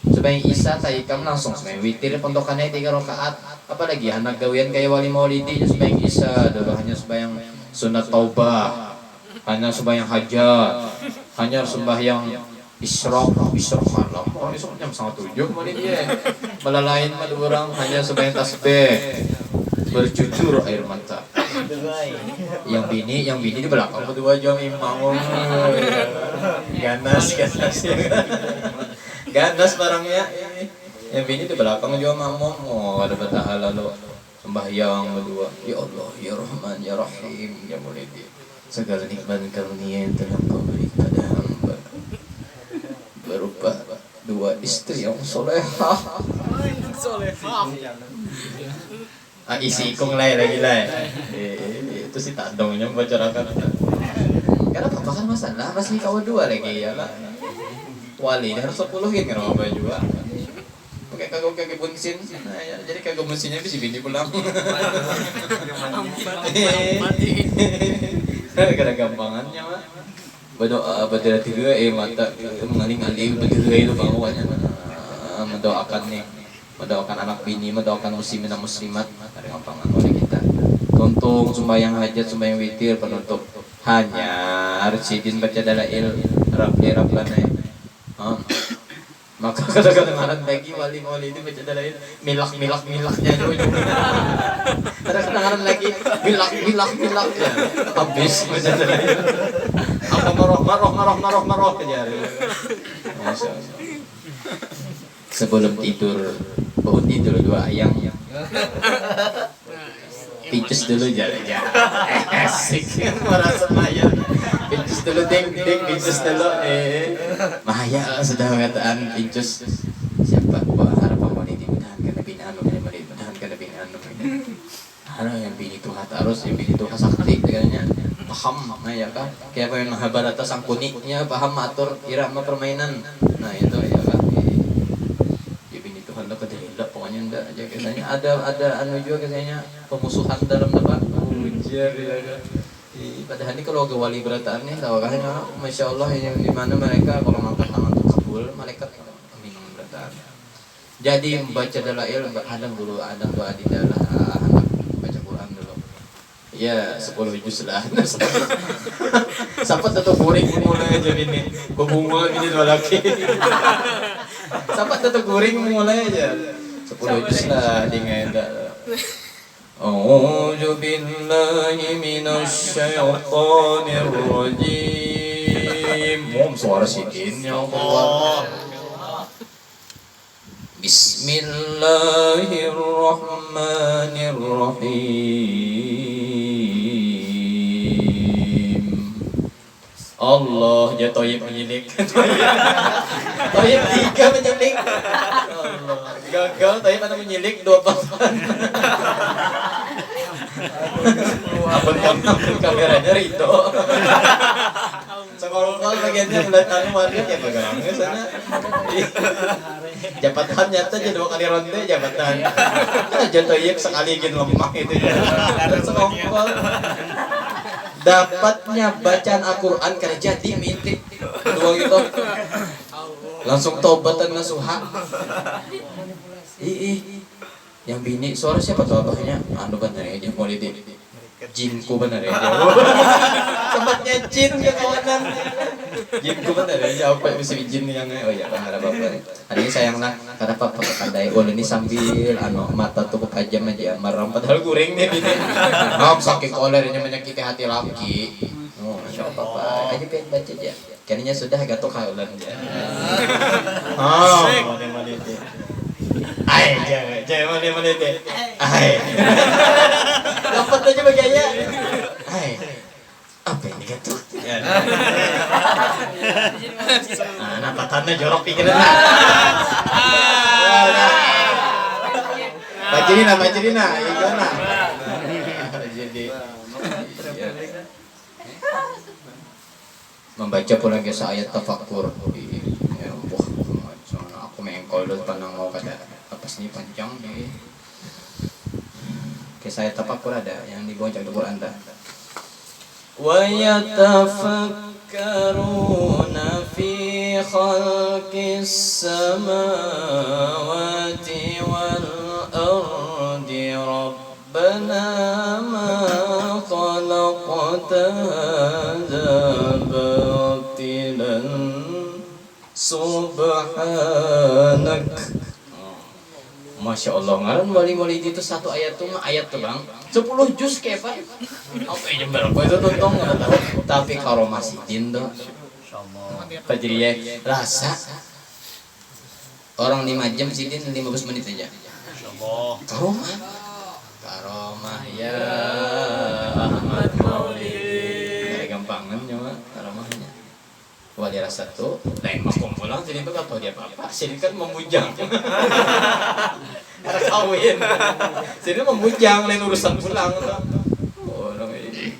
Supaya Isa taikam langsung sembahyang witir pondokannya 3 rakaat. Apalagi anak gawian kayak wali maulidi sembahyang Isa dulu hanya sembahyang sunat taubah, hanya sembahyang hajat, hanya sembahyang Isyraq malam. Oh, Isyraq jam 7:30 malah dia. Malah lain mah orang hanya sembahyang tasbih. Bercucur air mata. Yang bini di belakang berdua jam imam. Ganas. Ganas barangnya. Yang bini di belakang juga mamong. Oh, ada bertahala lo. Sembahyang berdua. Ya Allah, ya Rahman, ya Rahim, ya Mulidi. Segala nikmat karunia yang telah kau beri pada hamba berupa dua istri yang solehah. Isi ikung lagi lah. Itu sih tandongnya membicarakan. Karena apa kan masalah pas nikah dua lagi ya lah. Wali harus 10-in kan apa juga. Pakai kagak bensin. Nah, ya, jadi kagak bensinnya bisa bini pulang. Kada gampangannya mah. Berdoa pada tiga mata mengaling-aling begitu itu bangunnya. Mendoakan nih. Mendoakan anak bini, mendoakan muslimin dan muslimat. Ada gampangan oleh kita. Tuntung sembahyang hajat, sembahyang witir penutup. Hanya Arsidin baca dalail Rabbana ya. Maka kadang-kadang lagi wali itu baca dalail milak-milaknya dulu. Kadang-kadang lagi milak ya. Habis baca dalail. Apa marah aja. Masyaallah. Sebelum tidur, bangun tidur 2 ayam. Picus dulu jalan. Asik merasa maya. Picus dulu ding picus dulu. Maya sudah mengatakan picus. Siapa buat harapan wanita mudahan kana binano mudahan kana binano. Halo yang bini itu harus yang bini itu sakti katanya. Paham ya kan? Kayak main Mahabharata sang kuniknya paham atur irama permainan. Nah itu ya kan. Pokoknya enggak aja katanya ada anu juga katanya pemusuhan dalam apa ujar ya kan. Padahal ini kalau wali berataan nih tawakalnya Masya Allah yang dimana mereka kalau ngangkat tangan tuh kabul malaikat minum berataan. Jadi membaca dalail hadang dulu adang doa di dalam anak baca Quran dulu. Ya 10 juz lah. Sampai tetap kuring mulai aja ini bebungul ini dua laki. Sampai tetap kuring mulai aja. 10 juz lah dengan A'udzu billahi minasyaitonir rajim. Suara sidin ya Allah. Bismillahirrahmanirrahim. Allah ya Toyib menyilik. Toyib 3 menyilik. Allah. Gagal Toyib mana menyilik 2 papan. Apa kameranya Rito. Sekarang bagiannya melihat warga ya pegang ke sana. Jabatan nyata aja 2 kali ronde jabatan. Aja Toyib sekali gini lemah itu ya. Sekarang dapatnya bacaan Al-Quran karena jadi mintik kedua gitu langsung taubatan nasuha yang bini suara siapa tuh abahnya anu bener ya dia politik jinku bener ya dia tempatnya jin ke kawanan jinku bener ya apa bisa jin yang oh ya ada bapak hari ini sayanglah karena papa pandai ini sambil anu mata tuh kepajam aja maram padahal guring nih bini saking kolernya menyakiti hati laki oh masya Allah papa aja pengen baca aja kayaknya sudah agak tuh kaulan aja jangan deh. Dapat aja bagaya. Apa ini gitu? Nah, patannya jorok pikiran. Bajirina, gimana? Jadi membaca pulang ke ayat tafakkur. Ya, aku mengkol dan panang mau kata apa sih panjang nih. Kisah tafakkur ada yang dibaca di Quran dah. Wa yatafakkaruna fi khalqis samawati wal ardi rabbana ma khalaqta hadza batilan subhanak. Masya Allah, ngaran wali-wali itu 1 ayat tuh mah ayat tuh bang 10 juz kayak apa? Apa aja berapa itu tonton nggak tahu. Tapi kalau masih jindo, Fajriyah rasa orang 5 jam sidin 15 menit aja. Karomah ya Ahmad Maulid. Gampangan nyawa karomahnya. Wali rasa tuh lain mas kumpulan Sidin itu gak tahu dia apa-apa. Sidin kan memujang. Harus kawin. Sidin memujang lain urusan pulang. Oh, ini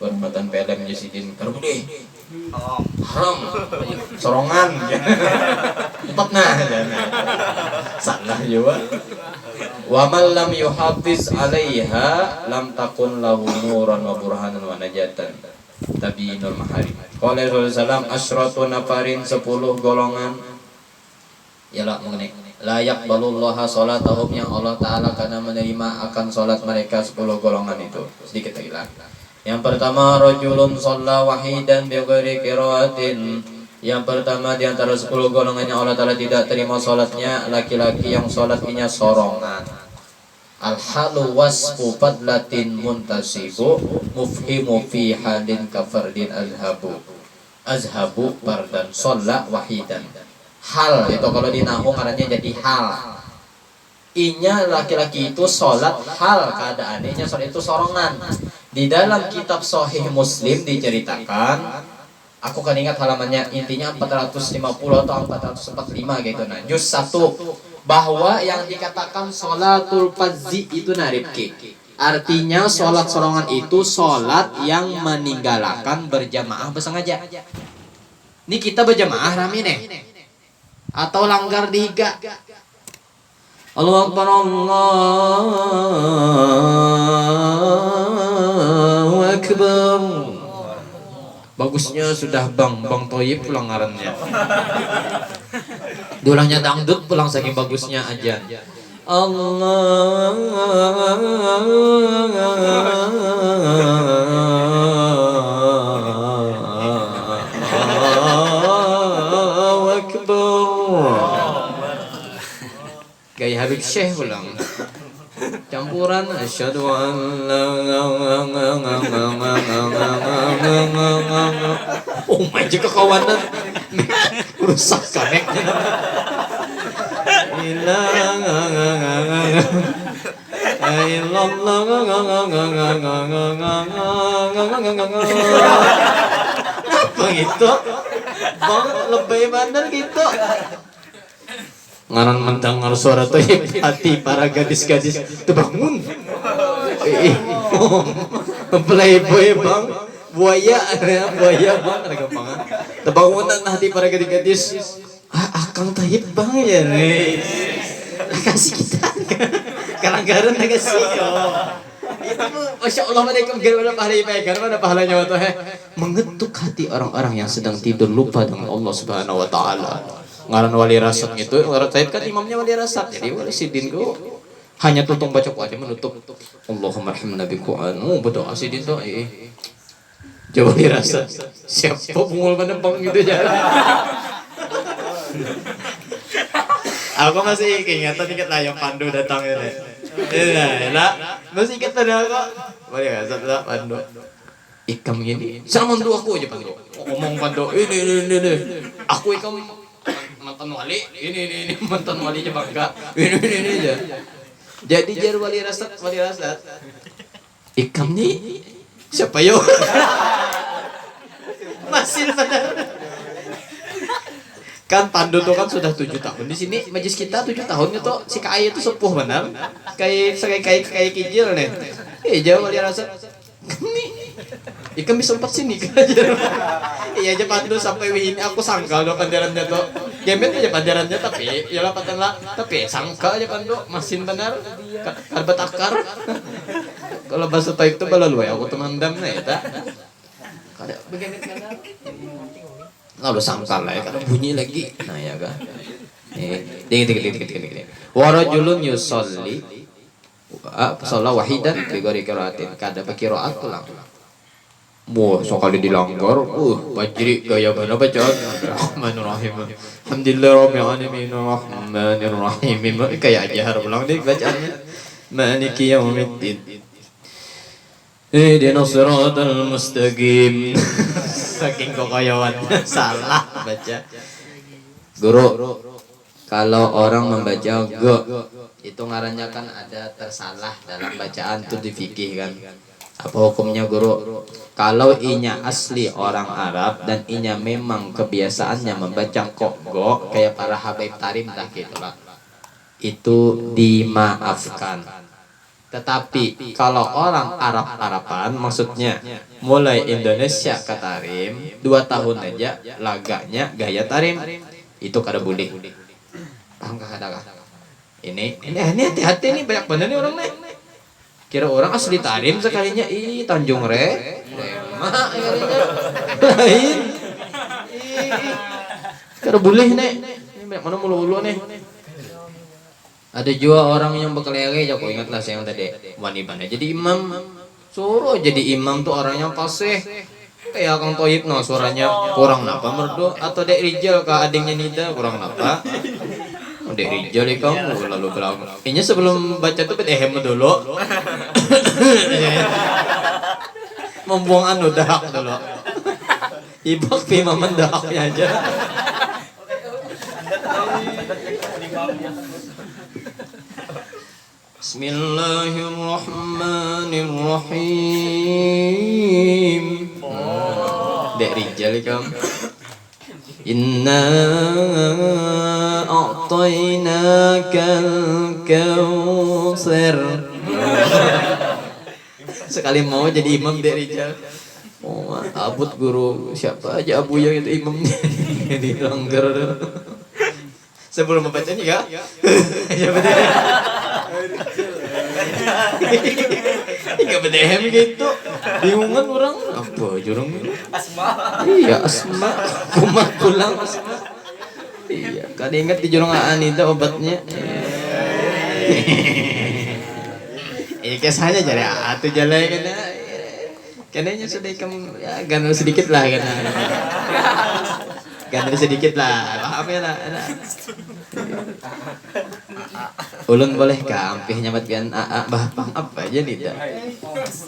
perempatan PLM Sidin karo deh. Haram. Sorongan. Empat nah. Salah juga. Wa man lam yuhafiz 'alaiha lam takun lahu nuran wa burhanan wa najatan. Tabiinul maharim. Qala Rasulullah asyratu nafarin 10 golongan. Yalah mengenai la yaqbalullaha salatahum yang Allah taala karena menerima akan salat mereka 10 golongan itu. Sedikit lagi lah. Yang pertama rajulun shalla wahidan bi ghairi qiraatin. Yang pertama di antara 10 golongan yang Allah taala tidak terima salatnya laki-laki yang salatnya sorongan. Al-halu wasfu fadlatin muntasibu mufhimu fi halin kafardin azhabu bardan sholla wahidan. Hal itu kalau di nahu ngarannya jadi hal. Inya laki-laki itu sholat hal keadaannya sholat itu sorongan. Di dalam kitab Sahih Muslim diceritakan, aku kan ingat halamannya, intinya 450 atau 445 gitu nah. Juz 1 bahwa yang dikatakan sholatul fadzi itu naribki. Artinya sholat sorongan itu sholat yang meninggalkan berjamaah bersengaja. Ini kita berjamaah rame nih. Atau langgar dihiga. Allahu Akbar, Allahu Akbar. Bagusnya sudah Bang Toyib pulang ngarannya. Diulangnya dangdut pulang saking bagusnya aja. Allahu Akbar. Gaya Habib Syekh pulang. Campuran asyhadu an la oh my jika kawanan rusak koneknya apa gitu banget lebay bandar gitu ngaran mendengar suara toyib hati para gadis-gadis terbangun. Playboy bang, buaya bang, ada gampangan. Terbangunan hati para gadis-gadis. Akang toyib bang ya nih. Kasih kita, kadang-kadang kasih. Itu masya Allah mereka gimana pahala ibadah, mana pahalanya waktu mengetuk hati orang-orang yang sedang tidur lupa dengan Allah Subhanahu Wa Taala. Ngaran wali rasat gitu, saya kan imamnya wali rasat, jadi wali sidin ku hanya tutung baca ku aja menutup. Allahumma arhamna bi Qur'an. Berdoa sidin tuh, coba wali rasat. Siapa pungul menempang gitu aja. Aku masih ingatan ingat lah yang Pandu datang ini. Nah, masih ingat ada kok. Wali rasat lah Pandu. Ikam gini, sama mandu aku aja Pandu. Ngomong Pandu, ini. Aku ikam mantan wali, ini mantan walinya bangga, ini aja. Jadi jar wali rasat. Ikam nih siapa yo? Masih benar. Kan Pandu tuh kan sudah 7 tahun di sini, majlis kita 7 tahun itu si Kai itu sepuh benar, kayak kijil nih. Jauh wali rasat. Ikan bisa lompat sini aja. Iya aja Pandu sampai ini aku sangkal do pandarannya tuh. Gemet aja pandarannya tapi ya lapatan lah. Tapi sangkal aja Pandu masin benar. Karbat akar. Kalau bahasa Taib itu bala luai aku temandam na eta. Kada begemet benar. Lalu sangkal lah ya kada bunyi lagi. Nah ya kan. Dikit. Wa rajulun yusolli sholat wahidan bi ghairi qiraatin kada qiraat ulang. Wah, sekali dilanggar, bajri gaya mana bacaan? Rahmanirrahim. Alhamdulillahirabbil alamin arrahmanirrahim. Kayak ajar ulang deh bacaannya. Maliki yaumiddin. Ihdinas siratal mustaqim. Saking kokoyawan salah baca. Guru, kalau orang membaca go itu ngarannya kan ada tersalah dalam bacaan itu di fikih kan. Apa hukumnya guru? Kalau inya asli orang Arab dan inya memang kebiasaannya membaca qogho kayak para habaib tarim dah gitulah, itu dimaafkan. Tetapi kalau orang Arab-Araban, maksudnya mulai Indonesia ke tarim 2 tahun aja laganya gaya tarim, itu kada boleh. Paham kah kada kah? Ini hati-hati nih, banyak bener nih orang nih. Kira orang asli tarim sekalinya Tanjung Re, Mak lain. Kada boleh nih. Banyak mana mulu-mulu nih. Ada juga orang yang bekelele, aku ingatlah saya yang tadi wanibana jadi imam, suruh jadi imam tuh orang yang fasih. Kayak Kang Toyib no, suaranya kurang napa merdu, atau Dek Rijal ke adingnya Nida kurang napa. Dek Rijal kamu lalu bilang, ini sebelum baca tuh bedehem dulu. Membuang anu dahak dulu. Ibak pimaman dahaknya aja. Bismillahirrahmanirrahim. Dek Rijal kamu. Inna a'tainakal kautsar. Sekali mau jadi imam Dek Rijal. Oh, abut guru siapa aja abu yang itu imamnya dilanggar. Sebelum membacanya ya. Ya betul. Enggak bedehem gitu. Bingungan orang apa jurang Asma. Iya Asma. Kumat pulang Asma. Iya, kan ingat di jurang Anida obatnya. Ini kisahnya jadi atuh jalan kena. Kenanya sudah kamu ya ganal sedikit lah kena. Ganal sedikit lah. Paham ya lah. Ulun boleh kampih nyamat kan bahang apa aja nih dah.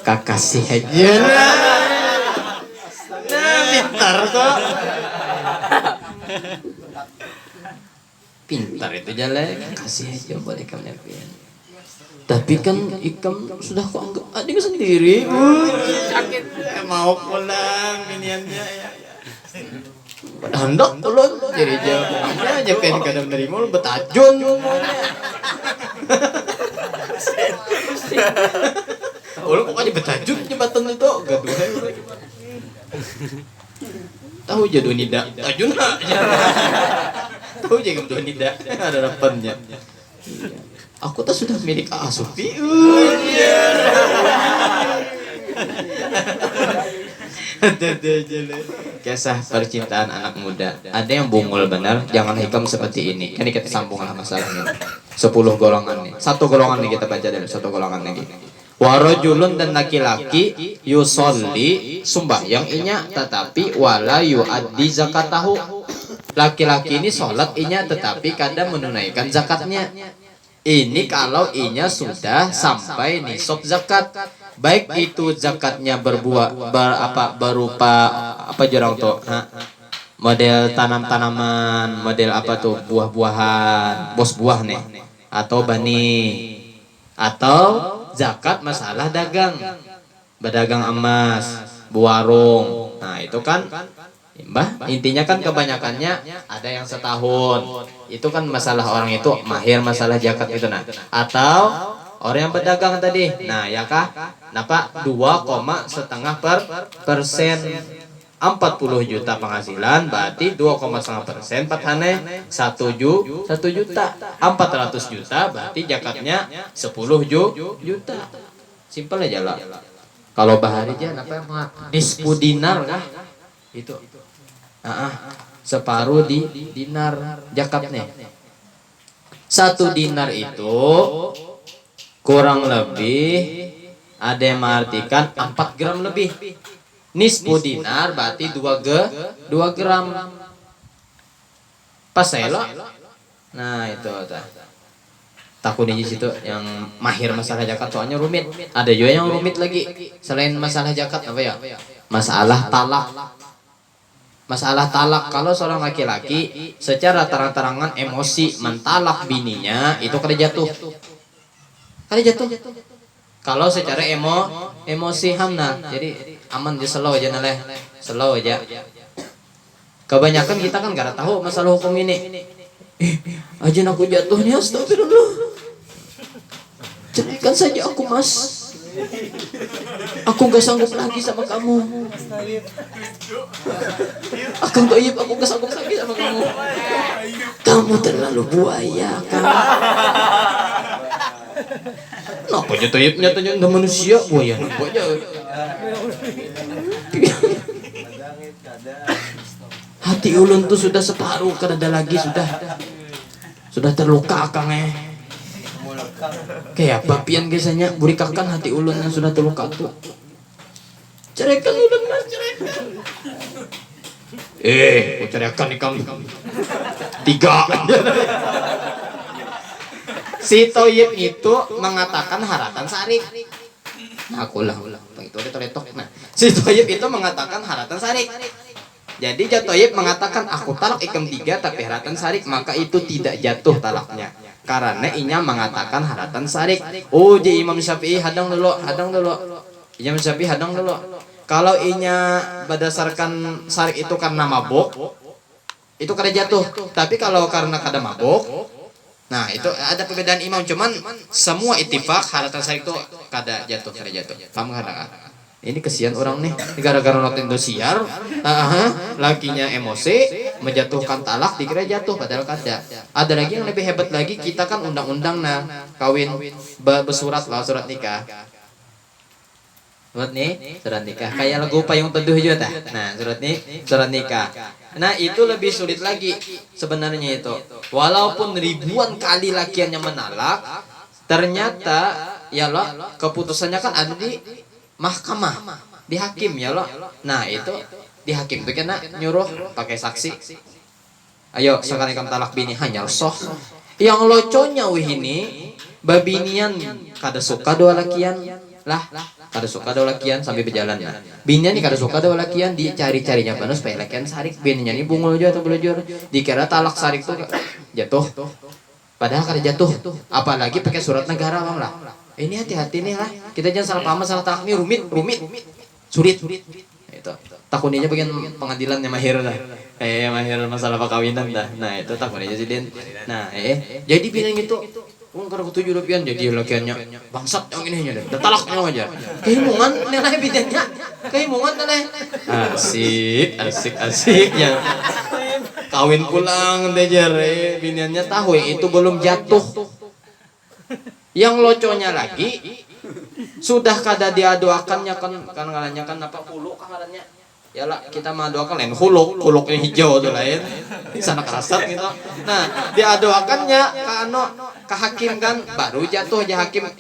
Kakasih aja. Nah, pintar kok. Pintar itu jalan, kakasih aja boleh kamu nyampaikan. Tapi kan ikam sudah kok anggap adik sendiri. Sakit. Mau pulang miniannya ya. Hendak ulun jadi jawabnya aja pengen kadang nerima lu betajun ulun pokoknya betajun jembatan itu gaduh tahu jadu nida tajun tahu jaga betul nida ada rapannya. Aku tuh sudah milik Asufi. Kisah percintaan anak muda. Ada yang bungul benar, jangan hikam seperti ini. Kan kita sambung lah masalahnya. 10 golongan nih. Satu golongan nih kita baca dari satu golongan lagi. Warajulun dan laki-laki yusolli sembahyang inya tetapi wala yuaddi zakatahu. Laki-laki ini sholat inya tetapi kadang menunaikan zakatnya. Ini kalau inya sudah sampai nisab zakat. Baik itu zakatnya berupa apa jarang tuh model tanam-tanaman, model apa tuh buah-buahan, bos buah nih atau bani, atau zakat masalah dagang, berdagang emas, buarung. Nah itu kan intinya kan kebanyakannya ada yang setahun, itu kan masalah orang itu mahir masalah zakat itu. Nah atau orang yang berdagang tadi, nah ya kah? Napa 2,5% 40 juta penghasilan berarti 2,5% patane 1 juta 400 juta berarti zakatnya 10 juta. Simpel aja lah. Kalau bahari aja napa nisfu dinar kah? Itu. Separuh di dinar zakatnya. 1 dinar itu kurang lebih ada yang mengartikan 4 gram lebih. Nisfu dinar berarti 2 gram. Pas saya lo. Nah itu takut di situ yang mahir masalah zakat soalnya rumit. Ada juga yang rumit lagi selain masalah zakat apa ya? Masalah talak. Masalah talak, kalau seorang laki-laki secara terang-terangan emosi mentalak bininya itu kada jatuh. Kalau secara emosi hamna, jadi aman di slow aja naleh, slow aja. Kebanyakan kita kan gak tahu masalah hukum ini. Aja aku jatuh nih, astagfirullah. Ceraikan saja aku mas. Aku gak sanggup lagi sama kamu. Aku Toyib, aku gak sanggup lagi sama kamu. Kamu terlalu buaya kan. Kenapa aja Toyib nyatanya udah manusia buaya? Hati ulun tuh sudah separuh, kada ada lagi, sudah terluka kang kayak bapian biasanya burikakan hati ulun yang sudah terluka tuh. Ceraikan ulun mas, ceraikan. Kau ceraikan nih kamu 3. Si Toyib itu mengatakan haratan sarik. Nah, aku ulang itu retok. Nah, si Toyib itu mengatakan haratan sarik. Jadi Toyib mengatakan aku talak ikam 3 tapi haratan sarik, maka itu tidak jatuh talaknya. Karena inya mengatakan haratan sarik. Oh, di Imam Syafi'i hadang dulu. Imam Syafi'i hadang dulu. Kalau inya berdasarkan sarik itu karena mabuk, itu kada jatuh. Tapi kalau karena kada mabuk, nah itu ada perbedaan imam. Cuman semua ittifaq haratan sarik itu kada jatuh. Kamu kada. Ini kesian orang nih, gara-gara nonton dosiar, lakinya emosi, menjatuhkan talak, dikira jatuh, padahal kada. Ada lagi yang lebih hebat lagi, kita kan undang-undang kawin bersurat lah, surat nikah. Surat nikah, kayak lagu payung teduh juga tah. Nah, surat nikah. Nah, itu lebih sulit lagi sebenarnya itu. Walaupun ribuan kali lakian yang menalak, ternyata ya loh keputusannya kan ada di mahkamah, di hakim ya loh. Nah itu di hakim itu kena nyuruh pakai saksi. Ayo sekarang kamu talak bini hanya soh. Yang loconya wih ini babinian kada suka dua lakian lah, kada suka dua lakian sambil berjalan ya. Binian nih kada suka dua lakian, dicari-carinya panas supaya lakian sarik. Bininya nih bungul aja atau belujur, dikira talak sarik tuh jatuh. Padahal kada jatuh. Apalagi pakai surat negara bang lah. Ini hati-hati nih lah, kita jangan salah paham masalah talak ini rumit, sulit. Itu takutnya bagian pengadilannya mahir lah, mahir masalah perkawinan dah. Nah itu takutnya sih Den. Nah jadi bilang itu, karena ketujuh rupiah jadi lakiannya bangsat yang ini aja, dan talaknya aja. Kehimungan nilai bidannya, kehimungan nilai. Asik ya. Kawin pulang dejar, biniannya tahu itu belum jatuh. Yang loconya lagi sudah kada diadoakannya kan ngarannya kan apa hulu kan ngarannya. Yalah kita mengadoakan lain huluknya hijau tuh lain. Di sana kerasat gitu. Nah, diadoakannya ke hakim kan baru jatuh aja hakim.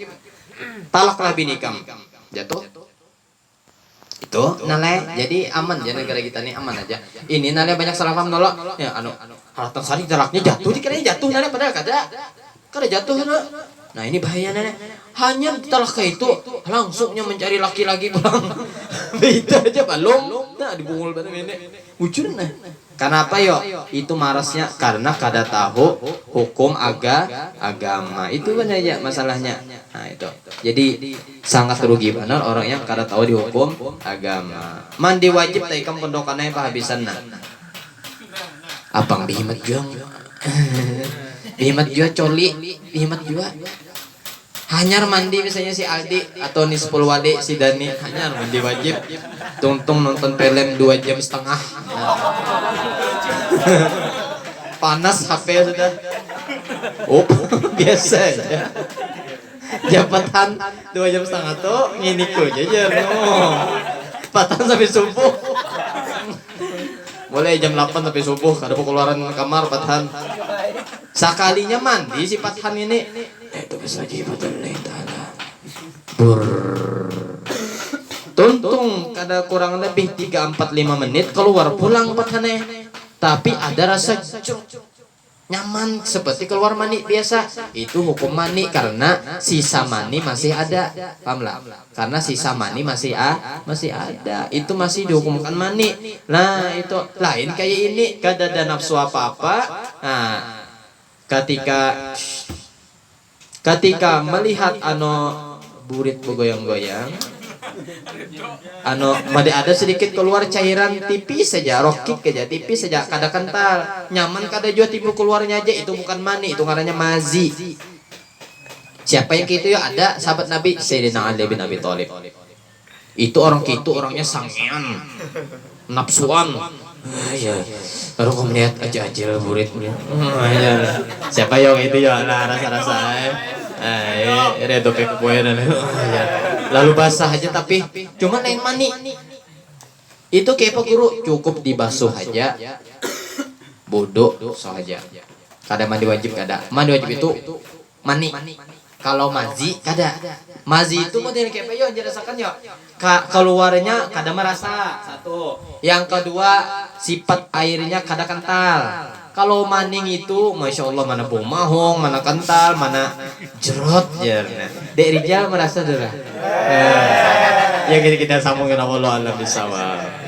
Talaklah bini kamu. Jatuh. Itu nale jadi aman ya negara kita nih aman aja. Ini nale banyak salah paham dulu. Ya haratan sarik talaknya jatuh dikira jatuh nale padahal kada jatuh na. Nah ini bahaya nenek. Hanya talak kayak itu langsungnya mencari laki-laki pulang. Beda aja belum. Nah dibungul batu ini. Ucun nah. Kenapa yo? Itu marasnya karena kada tahu hukum agama. Itu kan aja masalahnya. Nah itu. Jadi sangat rugi benar orang yang kada tahu di hukum agama. Mandi wajib taikam pendokannya pahabisan nah. Abang bihimat juang. Bihimat jua coli, bihimat jua. Hanyar mandi misalnya si Aldi atau Nispul Wali si Dani, hanyar mandi wajib. Tungtung nonton film 2,5 jam. Panas HP sudah. Biasa aja. Jabatan 2,5 jam tuh nginiku aja Patan sampai subuh. Boleh jam 8 sampai subuh, kada keluaran kamar Patan. Sekalinya mandi si Pathan ini itu bisa jibatullah ta'ala tuntung kada kurang lebih 3-4-5 menit keluar pulang Pathannya. Tapi ada rasa nyaman seperti keluar mani biasa. Itu hukum mani karena sisa mani masih ada. Paham lah? Karena sisa mani masih ada. Itu masih dihukumkan mani. Nah itu lain kayak ini kada ada nafsu apa-apa. Nah ketika melihat burit begoyang-goyang. Made ada sedikit keluar cairan tipis saja, rokik aja, tipis saja, kada kental, nyaman kada jua timbul keluarnya aja, itu bukan mani, itu namanya mazi. Siapa yang gitu ya? Ada sahabat Nabi Sayyidina Ali bin Abi Thalib. Itu orang gitu, orangnya sangean, nafsuan. Ya, baru kau melihat aja buritnya. Siapa yang itu ya? Lah rasa-rasa. Redo ke kebuayan. Lalu basah aja tapi cuma lain mani. Itu kayak apa guru? Cukup dibasuh aja. Bodoh saja. Kada mandi wajib kada. Mandi wajib itu mani. Kalau mazi kada. Mazi itu model kayak apa yo jelasakan yo. Keluarnya kada merasa. Satu. Yang kedua sifat airnya kada kental. Kalau maning itu masya Allah mana bau mahong, mana kental, mana jerot ya. Dek Rijal merasa dah. Ya kita sambungin Allah alam bisawab.